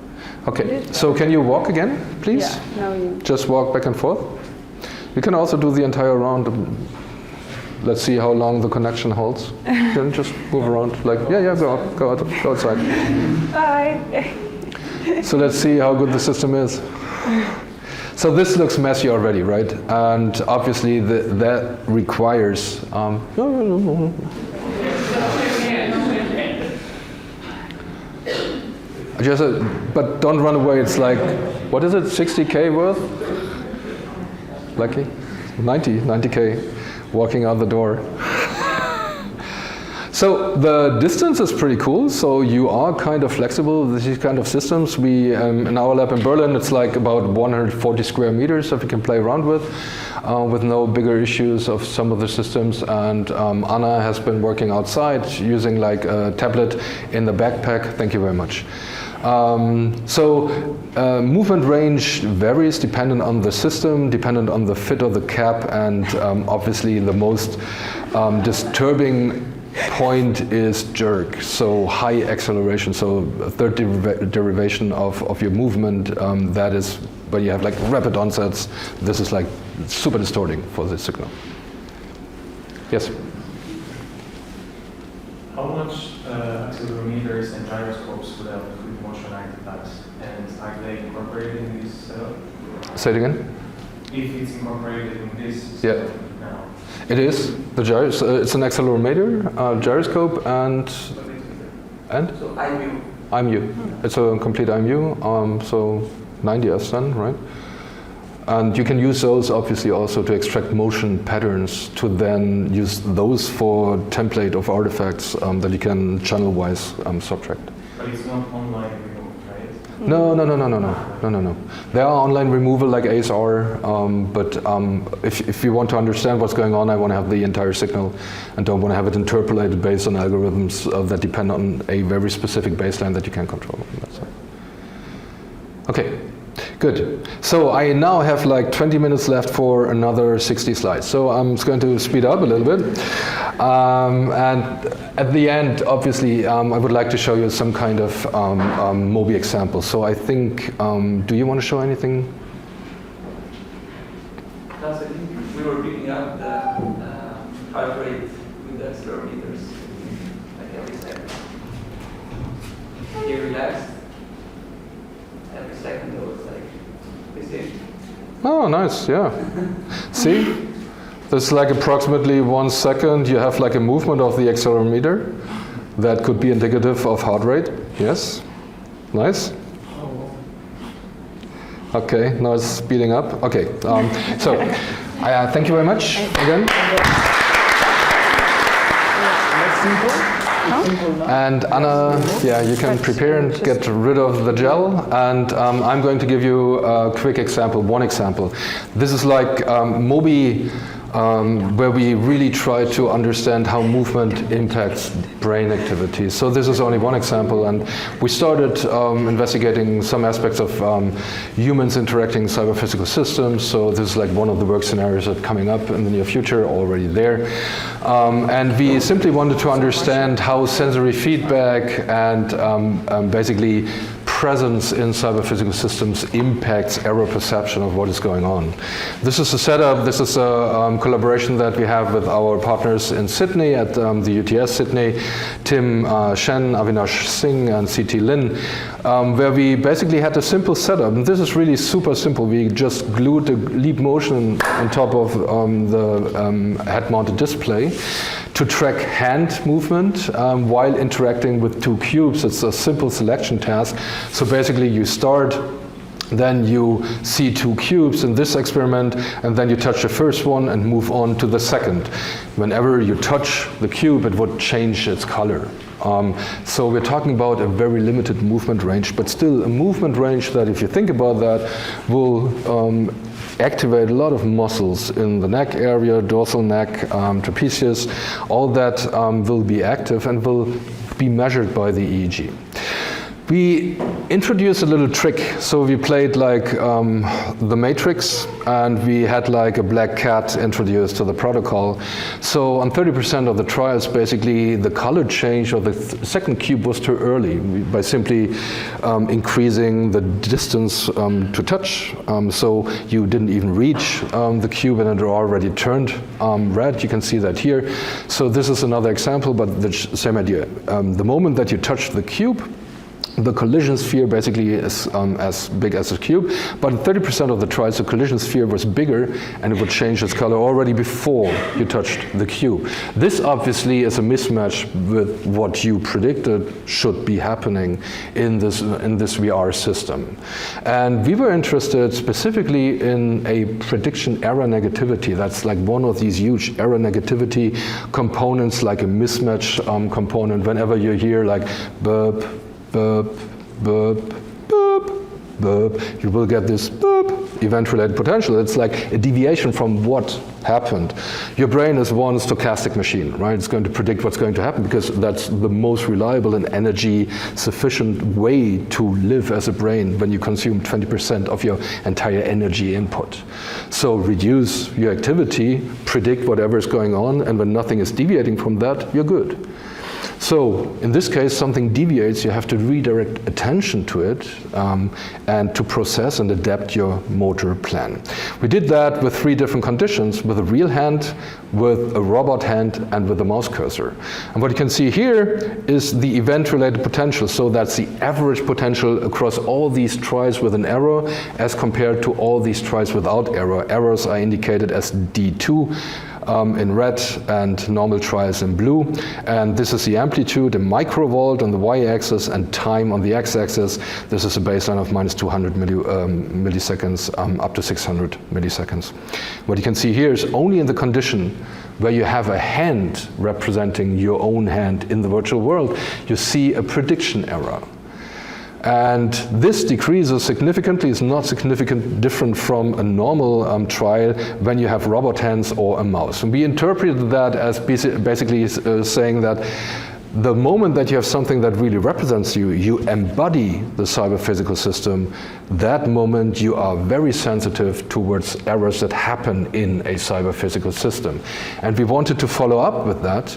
Speaker 1: Okay, so can you walk again, please?
Speaker 2: Yeah, now you.
Speaker 1: Just walk back and forth. You can also do the entire round. Let's see how long the connection holds. You can just move around, like, yeah, go outside.
Speaker 2: Bye.
Speaker 1: So let's see how good the system is. So this looks messy already, right? And obviously that requires, but don't run away. It's like, what is it, 60K worth? Lucky? 90K walking out the door. So the distance is pretty cool. So you are kind of flexible with these kind of systems. We, in our lab in Berlin, it's like about 140 square meters that we can play around with no bigger issues of some of the systems. And Anna has been working outside using like a tablet in the backpack. Thank you very much. Movement range varies dependent on the system, dependent on the fit of the cap, and obviously the most disturbing point is jerk, so high acceleration, so a third derivation of your movement, that is when you have like rapid onsets. This is like super distorting for the signal. Yes?
Speaker 6: How much accelerometers and gyroscopes would have fluid motion artifacts, and are they incorporated in this setup?
Speaker 1: Say it again?
Speaker 6: If it's incorporated in this
Speaker 1: Yeah.
Speaker 6: setup now.
Speaker 1: It is. It's an accelerometer, gyroscope, and
Speaker 7: So IMU.
Speaker 1: IMU. It's a complete IMU, so 90S then, right? And you can use those obviously also to extract motion patterns to then use those for template of artifacts that you can channel-wise subtract.
Speaker 6: But it's not online removed, right?
Speaker 1: No. There are online removal like ASR, but if you want to understand what's going on, I want to have the entire signal and don't want to have it interpolated based on algorithms that depend on a very specific baseline that you can control. That's it. Okay. Good. So I now have like 20 minutes left for another 60 slides. So I'm just going to speed up a little bit. And at the end, obviously, I would like to show you some kind of MoBI example. So I think, do you want to show anything?
Speaker 7: Plus, I think we were picking up the heart rate with the accelerometers, like every second. He relaxed. Every second there was like this.
Speaker 1: Oh, nice, yeah. See? This is like approximately 1 second. You have like a movement of the accelerometer that could be indicative of heart rate. Yes? Nice. Okay, now it's speeding up. Okay, so thank you very much again. And Anna, yeah, you can prepare and get rid of the gel. And I'm going to give you a quick example, one example. This is like MoBI, where we really try to understand how movement impacts brain activity. So this is only one example, and we started investigating some aspects of humans interacting cyber-physical systems. So this is like one of the work scenarios that are coming up in the near future, already there. And we simply wanted to understand how sensory feedback and basically presence in cyber-physical systems impacts error perception of what is going on. This is a setup, this is a collaboration that we have with our partners in Sydney at the UTS Sydney, Tim Shen, Avinash Singh, and CT Lin, where we basically had a simple setup. And this is really super simple. We just glued the leap motion on top of the head-mounted display to track hand movement while interacting with 2 cubes. It's a simple selection task. So basically you start, then you see 2 cubes in this experiment, and then you touch the first one and move on to the second. Whenever you touch the cube, it would change its color. So we're talking about a very limited movement range, but still a movement range that, if you think about that, will activate a lot of muscles in the neck area, dorsal neck, trapezius. All that will be active and will be measured by the EEG. We introduced a little trick. So we played like the Matrix, and we had like a black cat introduced to the protocol. So on 30% of the trials, basically the color change of the second cube was too early by simply increasing the distance to touch. So you didn't even reach the cube and it already turned red. You can see that here. So this is another example, but the same idea. The moment that you touch the cube, the collision sphere basically is as big as a cube, but in 30% of the trials the collision sphere was bigger and it would change its color already before you touched the cube. This obviously is a mismatch with what you predicted should be happening in this VR system. And we were interested specifically in a prediction error negativity. That's like one of these huge error negativity components, like a mismatch component. Whenever you hear like burp, burp, burp, burp, burp, you will get this burp event-related potential. It's like a deviation from what happened. Your brain is one stochastic machine, right? It's going to predict what's going to happen because that's the most reliable and energy sufficient way to live as a brain when you consume 20% of your entire energy input. So reduce your activity, predict whatever is going on, and when nothing is deviating from that, you're good. So in this case, something deviates, you have to redirect attention to it and to process and adapt your motor plan. We did that with 3 different conditions, with a real hand, with a robot hand, and with a mouse cursor. And what you can see here is the event-related potential. So that's the average potential across all these trials with an error as compared to all these trials without error. Errors are indicated as D2. In red and normal trials in blue. And this is the amplitude in microvolt on the y-axis and time on the x-axis. This is a baseline of minus 200 milliseconds up to 600 milliseconds. What you can see here is only in the condition where you have a hand representing your own hand in the virtual world, you see a prediction error. And this decreases significantly. It's not significantly different from a normal trial when you have robot hands or a mouse. And we interpreted that as basically saying that the moment that you have something that really represents you, you embody the cyber-physical system, that moment you are very sensitive towards errors that happen in a cyber-physical system. And we wanted to follow up with that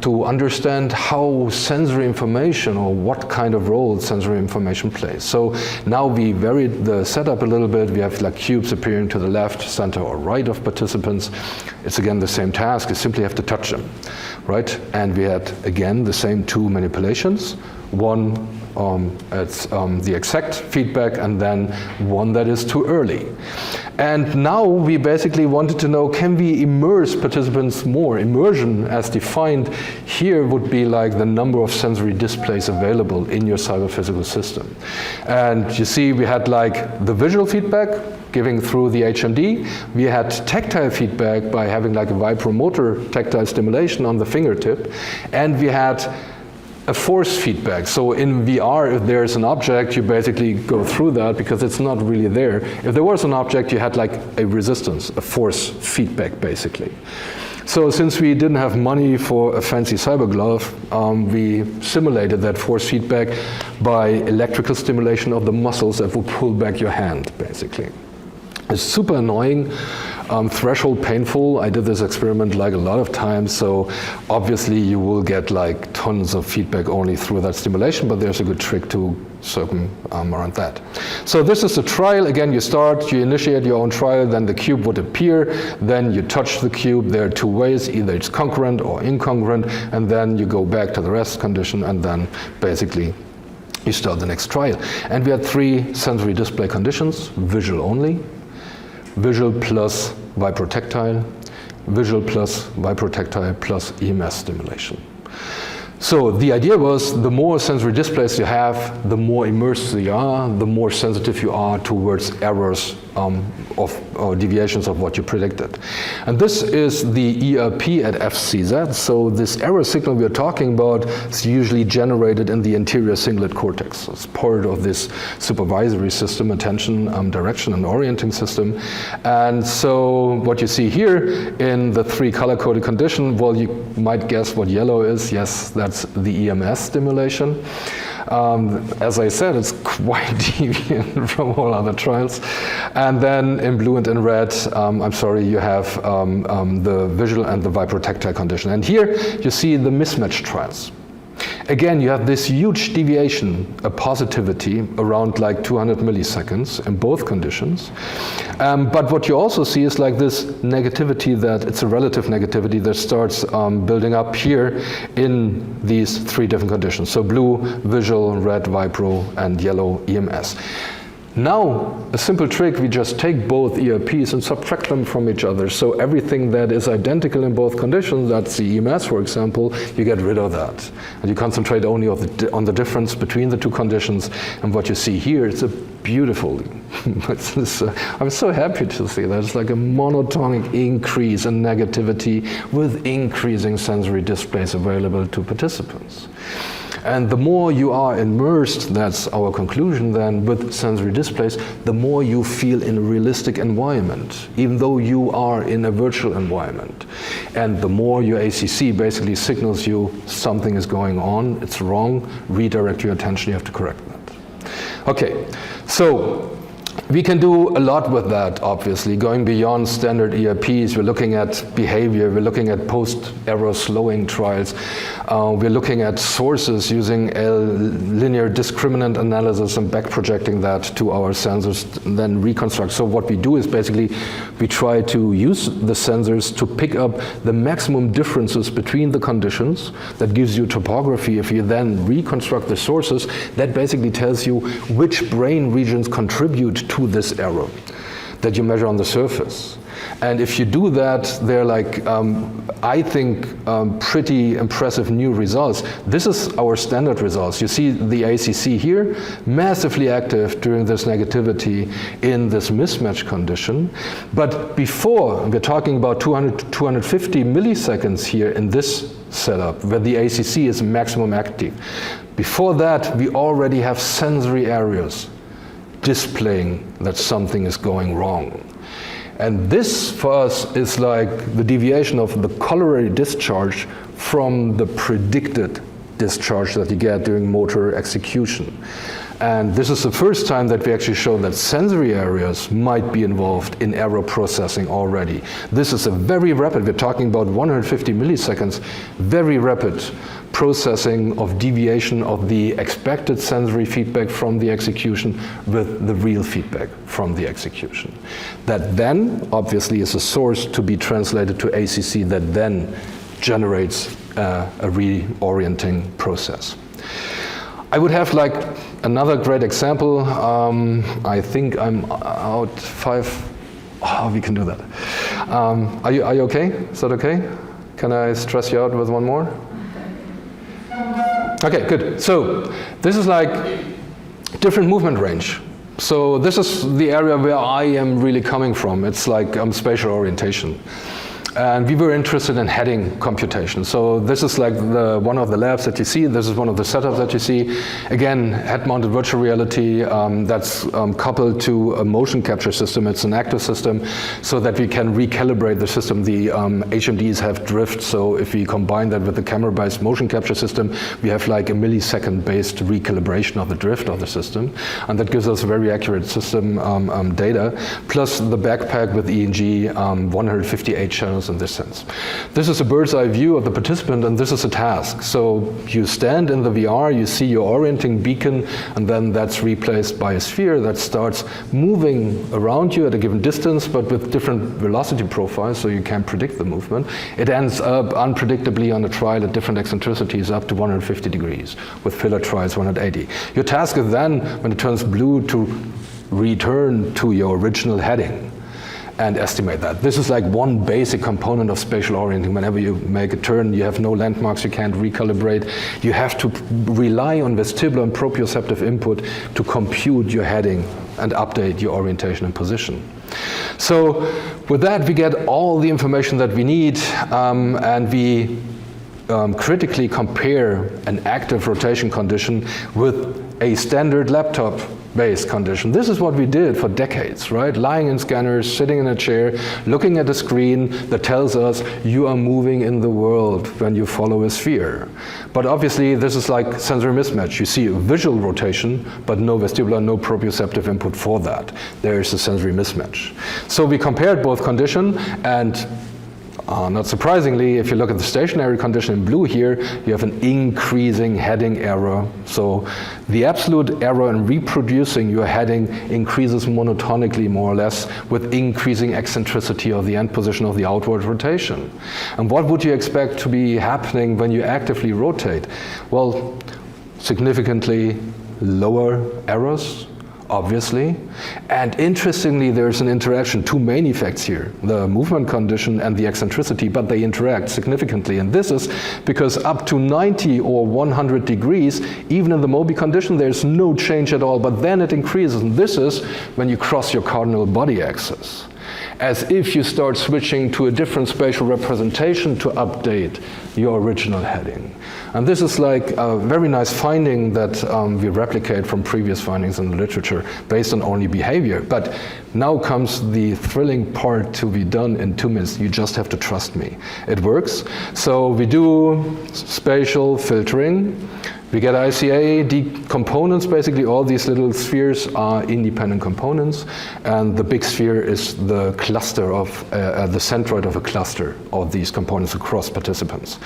Speaker 1: to understand how sensory information or what kind of role sensory information plays. So now we varied the setup a little bit. We have like cubes appearing to the left, center, or right of participants. It's again the same task. You simply have to touch them, right? And we had again the same 2 manipulations. One it's the exact feedback, and then one that is too early. And now we basically wanted to know, can we immerse participants more? Immersion, as defined here, would be like the number of sensory displays available in your cyber-physical system. And you see, we had like the visual feedback giving through the HMD. We had tactile feedback by having like a vibromotor tactile stimulation on the fingertip. And we had a force feedback. So in VR, if there's an object, you basically go through that because it's not really there. If there was an object, you had like a resistance, a force feedback basically. So since we didn't have money for a fancy cyber glove, we simulated that force feedback by electrical stimulation of the muscles that would pull back your hand basically. It's super annoying. Threshold painful. I did this experiment like a lot of times, so obviously you will get like tons of feedback only through that stimulation, but there's a good trick to around that. So this is the trial. Again, you start, you initiate your own trial, then the cube would appear, then you touch the cube. There are 2 ways, either it's congruent or incongruent, and then you go back to the rest condition, and then basically you start the next trial. And we had 3 sensory display conditions: visual only, visual plus vibrotactile, visual plus vibrotactile plus EMS stimulation. So the idea was the more sensory displays you have, the more immersed you are, the more sensitive you are towards errors or deviations of what you predicted. And this is the ERP at FCZ. So this error signal we are talking about is usually generated in the anterior cingulate cortex. It's part of this supervisory system, attention, direction, and orienting system. And so what you see here in the 3 color-coded condition, well, you might guess what yellow is. Yes, that's the EMS stimulation. As I said, it's quite deviant from all other trials. And then in blue and in red, you have the visual and the vibrotactile condition. And here you see the mismatch trials. Again, you have this huge deviation, a positivity around like 200 milliseconds in both conditions. But what you also see is like this negativity, that it's a relative negativity that starts building up here in these three different conditions. So blue, visual, red, vibro, and yellow, EMS. Now, a simple trick, we just take both ERPs and subtract them from each other. So everything that is identical in both conditions, that's the EMS, for example, you get rid of that. And you concentrate only on the difference between the two conditions. And what you see here, it's a beautiful, I'm so happy to see that. It's like a monotonic increase in negativity with increasing sensory displays available to participants. And the more you are immersed, that's our conclusion then, with sensory displays, the more you feel in a realistic environment, even though you are in a virtual environment. And the more your ACC basically signals you something is going on, it's wrong, redirect your attention, you have to correct that. Okay, so we can do a lot with that, obviously, going beyond standard ERPs. We're looking at behavior, we're looking at post-error slowing trials, we're looking at sources using a linear discriminant analysis and back projecting that to our sensors, and then reconstruct. So what we do is basically we try to use the sensors to pick up the maximum differences between the conditions. That gives you topography. If you then reconstruct the sources, that basically tells you which brain regions contribute to this error that you measure on the surface. And if you do that, they're like, I think, pretty impressive new results. This is our standard results. You see the ACC here, massively active during this negativity in this mismatch condition. But before, we're talking about 200 to 250 milliseconds here in this setup, where the ACC is maximum active. Before that, we already have sensory areas displaying that something is going wrong. And this, for us, is like the deviation of the corollary discharge from the predicted discharge that you get during motor execution. And this is the first time that we actually show that sensory areas might be involved in error processing already. This is a very rapid, we're talking about 150 milliseconds, very rapid processing of deviation of the expected sensory feedback from the execution with the real feedback from the execution. That then, obviously, is a source to be translated to ACC that then generates a reorienting process. I would have like another great example. I think I'm out 5. Oh, we can do that. Are you okay? Is that okay? Can I stress you out with one more? Okay, good. So this is like different movement range. So this is the area where I am really coming from. It's like spatial orientation. And we were interested in heading computation. So this is like one of the labs that you see. This is one of the setups that you see. Again, head-mounted virtual reality that's coupled to a motion capture system. It's an active system so that we can recalibrate the system. The HMDs have drift, so if we combine that with the camera-based motion capture system, we have like a millisecond-based recalibration of the drift of the system. And that gives us very accurate system data, plus the backpack with EEG, 158 channels in this sense. This is a bird's eye view of the participant, and this is a task. So you stand in the VR, you see your orienting beacon, and then that's replaced by a sphere that starts moving around you at a given distance, but with different velocity profiles, so you can't predict the movement. It ends up unpredictably on a trial at different eccentricities up to 150 degrees, with filler trials 180. Your task is then, when it turns blue, to return to your original heading and estimate that. This is like one basic component of spatial orienting. Whenever you make a turn, you have no landmarks, you can't recalibrate. You have to rely on vestibular and proprioceptive input to compute your heading and update your orientation and position. So with that, we get all the information that we need, and we critically compare an active rotation condition with a standard laptop-based condition. This is what we did for decades, right? Lying in scanners, sitting in a chair, looking at a screen that tells us you are moving in the world when you follow a sphere. But obviously, this is like sensory mismatch. You see a visual rotation, but no vestibular, no proprioceptive input for that. There is a sensory mismatch. So we compared both conditions, and Not surprisingly, if you look at the stationary condition in blue here, you have an increasing heading error. So the absolute error in reproducing your heading increases monotonically, more or less, with increasing eccentricity of the end position of the outward rotation. And what would you expect to be happening when you actively rotate? Well, significantly lower errors, obviously. And interestingly, there's an interaction, two main effects here, the movement condition and the eccentricity, but they interact significantly. And this is because up to 90 or 100 degrees, even in the MoBI condition, there's no change at all, but then it increases. And this is when you cross your cardinal body axis, as if you start switching to a different spatial representation to update your original heading. And this is like a very nice finding that we replicate from previous findings in the literature based on only behavior. But now comes the thrilling part to be done in 2 minutes. You just have to trust me. It works. So we do spatial filtering. We get ICA components. Basically all these little spheres are independent components, and the big sphere is the cluster of the centroid of a cluster of these components across participants.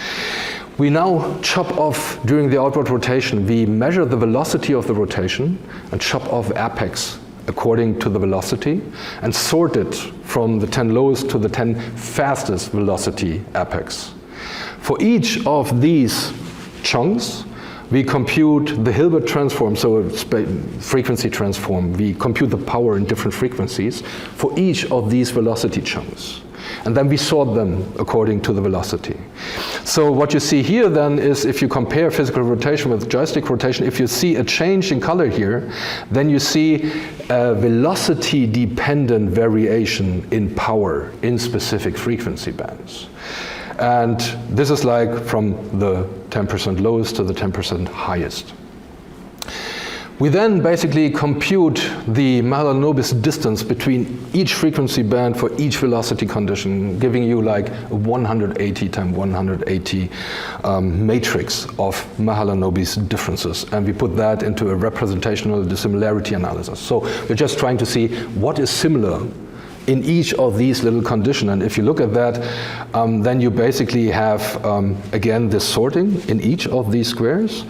Speaker 1: We now chop off, during the outward rotation, we measure the velocity of the rotation and chop off apex according to the velocity and sort it from the 10 lowest to the 10 fastest velocity apex. For each of these chunks, we compute the Hilbert transform, so a frequency transform. We compute the power in different frequencies for each of these velocity chunks. And then we sort them according to the velocity. So what you see here then is, if you compare physical rotation with joystick rotation, if you see a change in color here, then you see a velocity-dependent variation in power in specific frequency bands. And this is like from the 10% lowest to the 10% highest. We then basically compute the Mahalanobis distance between each frequency band for each velocity condition, giving you like a 180 times 180 matrix of Mahalanobis differences. And we put that into a representational dissimilarity analysis. So we're just trying to see what is similar in each of these little conditions. And if you look at that, then you basically have, again, this sorting in each of these squares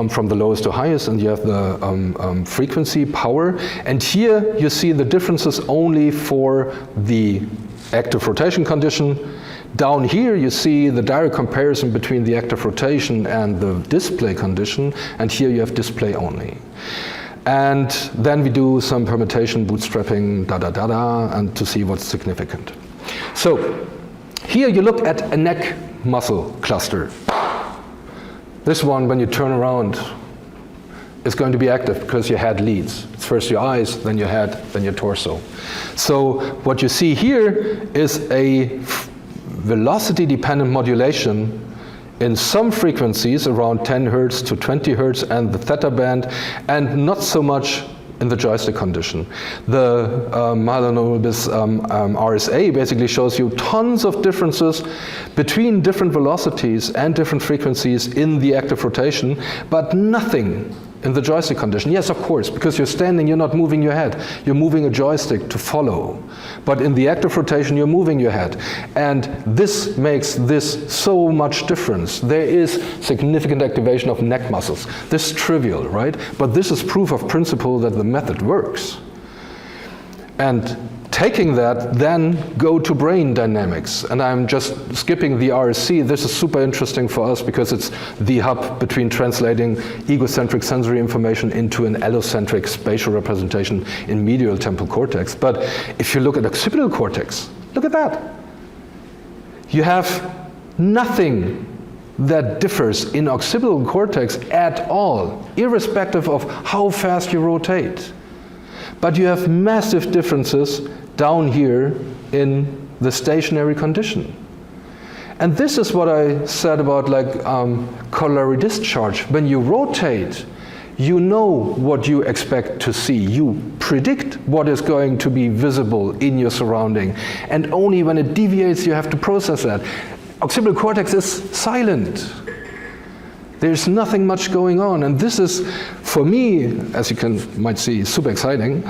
Speaker 1: from the lowest to highest, and you have the frequency, power. And here you see the differences only for the active rotation condition. Down here you see the direct comparison between the active rotation and the display condition, and here you have display only. And then we do some permutation, bootstrapping, and to see what's significant. So here you look at a neck muscle cluster. This one, when you turn around, is going to be active because your head leads. It's first your eyes, then your head, then your torso. So what you see here is a velocity-dependent modulation in some frequencies around 10 hertz to 20 hertz and the theta band, and not so much in the joystick condition. The Mahalanobis RSA basically shows you tons of differences between different velocities and different frequencies in the active rotation, but nothing in the joystick condition. Yes, of course, because you're standing, you're not moving your head. You're moving a joystick to follow. But in the active rotation, you're moving your head. And this makes this so much difference. There is significant activation of neck muscles. This is trivial, right? But this is proof of principle that the method works. And taking that, then go to brain dynamics. And I'm just skipping the RSC. This is super interesting for us because it's the hub between translating egocentric sensory information into an allocentric spatial representation in medial temporal cortex. But if you look at occipital cortex, look at that. You have nothing that differs in occipital cortex at all, irrespective of how fast you rotate. But you have massive differences down here in the stationary condition. And this is what I said about like corollary discharge. When you rotate, you know what you expect to see. You predict what is going to be visible in your surrounding. And only when it deviates, you have to process that. Occipital cortex is silent. There's nothing much going on, and this is, for me, as you might see, super exciting,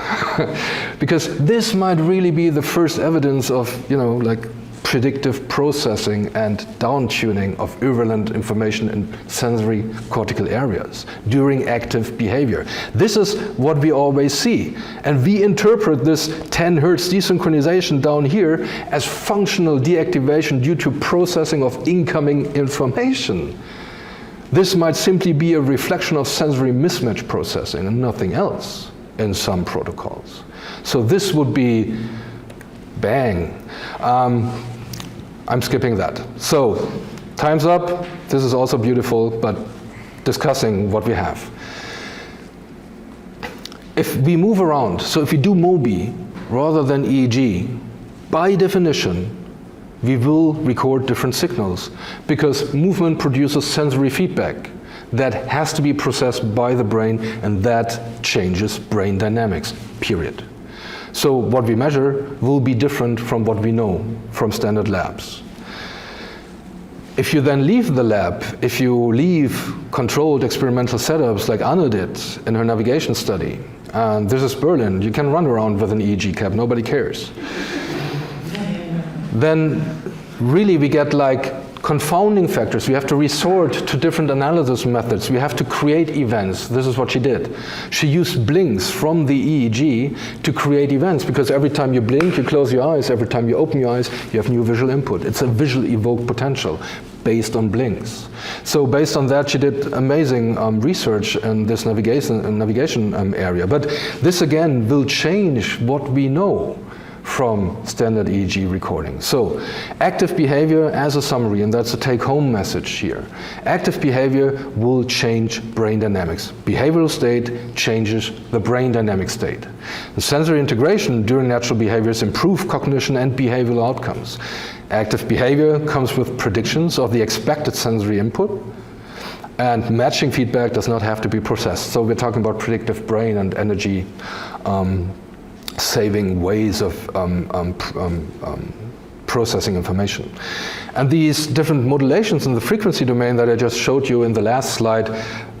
Speaker 1: because this might really be the first evidence of, like predictive processing and down-tuning of irrelevant information in sensory cortical areas during active behavior. This is what we always see. And we interpret this 10 Hertz desynchronization down here as functional deactivation due to processing of incoming information. This might simply be a reflection of sensory mismatch processing and nothing else in some protocols. So this would be bang. I'm skipping that. So, time's up. This is also beautiful, but discussing what we have. If we move around, so if we do MoBI rather than EEG, by definition, we will record different signals because movement produces sensory feedback that has to be processed by the brain, and that changes brain dynamics, period. So what we measure will be different from what we know from standard labs. If you then leave the lab, if you leave controlled experimental setups like Anna did in her navigation study, and this is Berlin, you can run around with an EEG cap, nobody cares. Then really we get like confounding factors. We have to resort to different analysis methods. We have to create events. This is what she did. She used blinks from the EEG to create events, because every time you blink, you close your eyes. Every time you open your eyes, you have new visual input. It's a visual evoked potential based on blinks. So based on that, she did amazing research in this navigation area. But this again will change what we know from standard EEG recording. So, active behavior as a summary, and that's a take-home message here. Active behavior will change brain dynamics. Behavioral state changes the brain dynamic state. The sensory integration during natural behaviors improve cognition and behavioral outcomes. Active behavior comes with predictions of the expected sensory input, and matching feedback does not have to be processed. So we're talking about predictive brain and energy saving ways of processing information. And these different modulations in the frequency domain that I just showed you in the last slide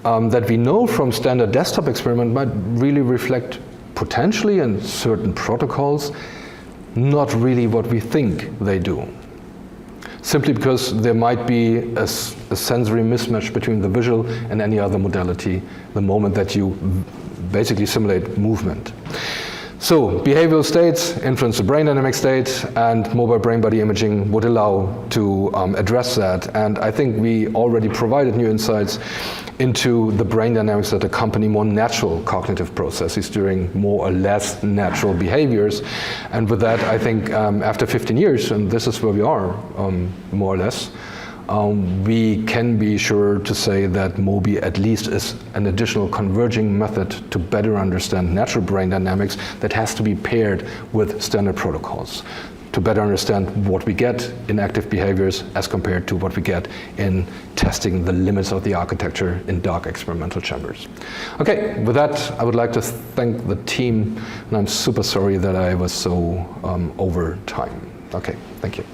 Speaker 1: that we know from standard desktop experiment might really reflect potentially in certain protocols not really what we think they do. Simply because there might be a sensory mismatch between the visual and any other modality the moment that you basically simulate movement. So, behavioral states influence the brain dynamic state, and mobile brain-body imaging would allow to address that. And I think we already provided new insights into the brain dynamics that accompany more natural cognitive processes during more or less natural behaviors. And with that, I think after 15 years, and this is where we are, more or less, we can be sure to say that MoBI at least is an additional converging method to better understand natural brain dynamics that has to be paired with standard protocols to better understand what we get in active behaviors as compared to what we get in testing the limits of the architecture in dark experimental chambers. Okay, with that, I would like to thank the team, and I'm super sorry that I was so over time. Okay, thank you.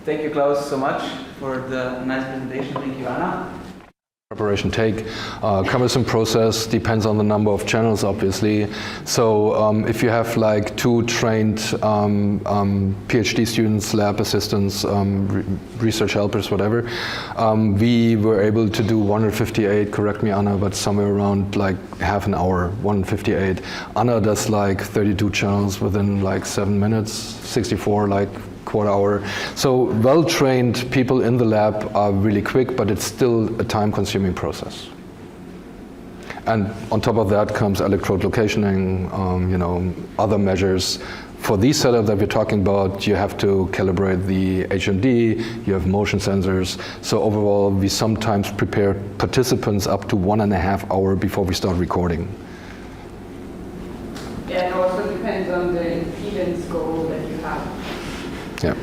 Speaker 7: Thank you, Klaus, so much for the nice presentation. Thank you, Anna.
Speaker 1: Preparation take, cumbersome process, depends on the number of channels, obviously. So if you have like 2 trained PhD students, lab assistants, research helpers, whatever, we were able to do 158, correct me Anna, but somewhere around like half an hour, 158. Anna does like 32 channels within like 7 minutes, 64 like quarter hour. So well-trained people in the lab are really quick, but it's still a time-consuming process. And on top of that comes electrode locationing, other measures. For these setups that we're talking about, you have to calibrate the HMD, you have motion sensors. So overall, we sometimes prepare participants up to 1.5 hours before we start recording.
Speaker 2: Yeah, it also depends on the impedance goal that you have.
Speaker 1: Yeah.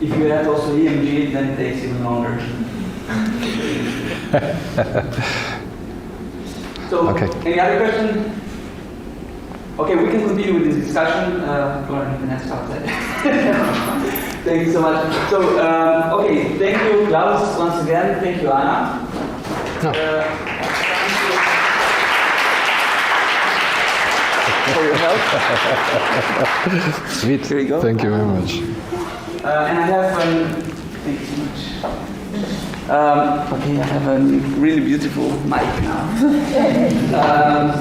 Speaker 7: If you add also EMG, then it takes even longer. So,
Speaker 1: okay.
Speaker 7: Any other question? Okay, we can continue with this discussion. Florian, you can ask outside. Thank you so much. So, okay, thank you, Klaus, once again. Thank you, Anna.
Speaker 1: No.
Speaker 7: Thank you. for your help.
Speaker 1: Sweet.
Speaker 7: Here you go.
Speaker 1: Thank you very much.
Speaker 7: And I have thank you so much. Okay, I have a really beautiful mic now.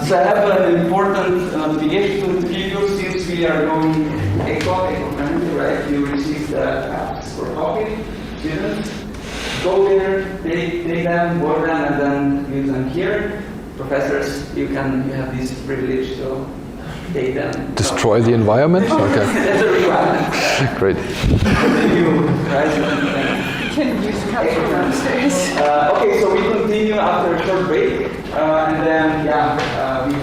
Speaker 7: So I have an important notification to give you since we are going eco-friendly, right? You received the apps for coffee. Students, go there, take them, work them, and then use them here. Professors, you have this privilege to take them.
Speaker 1: Destroy the environment? Okay.
Speaker 7: That's a requirement.
Speaker 1: Great.
Speaker 7: You, right?
Speaker 2: Can use capsule downstairs.
Speaker 7: Okay, so we continue after a short break, and then we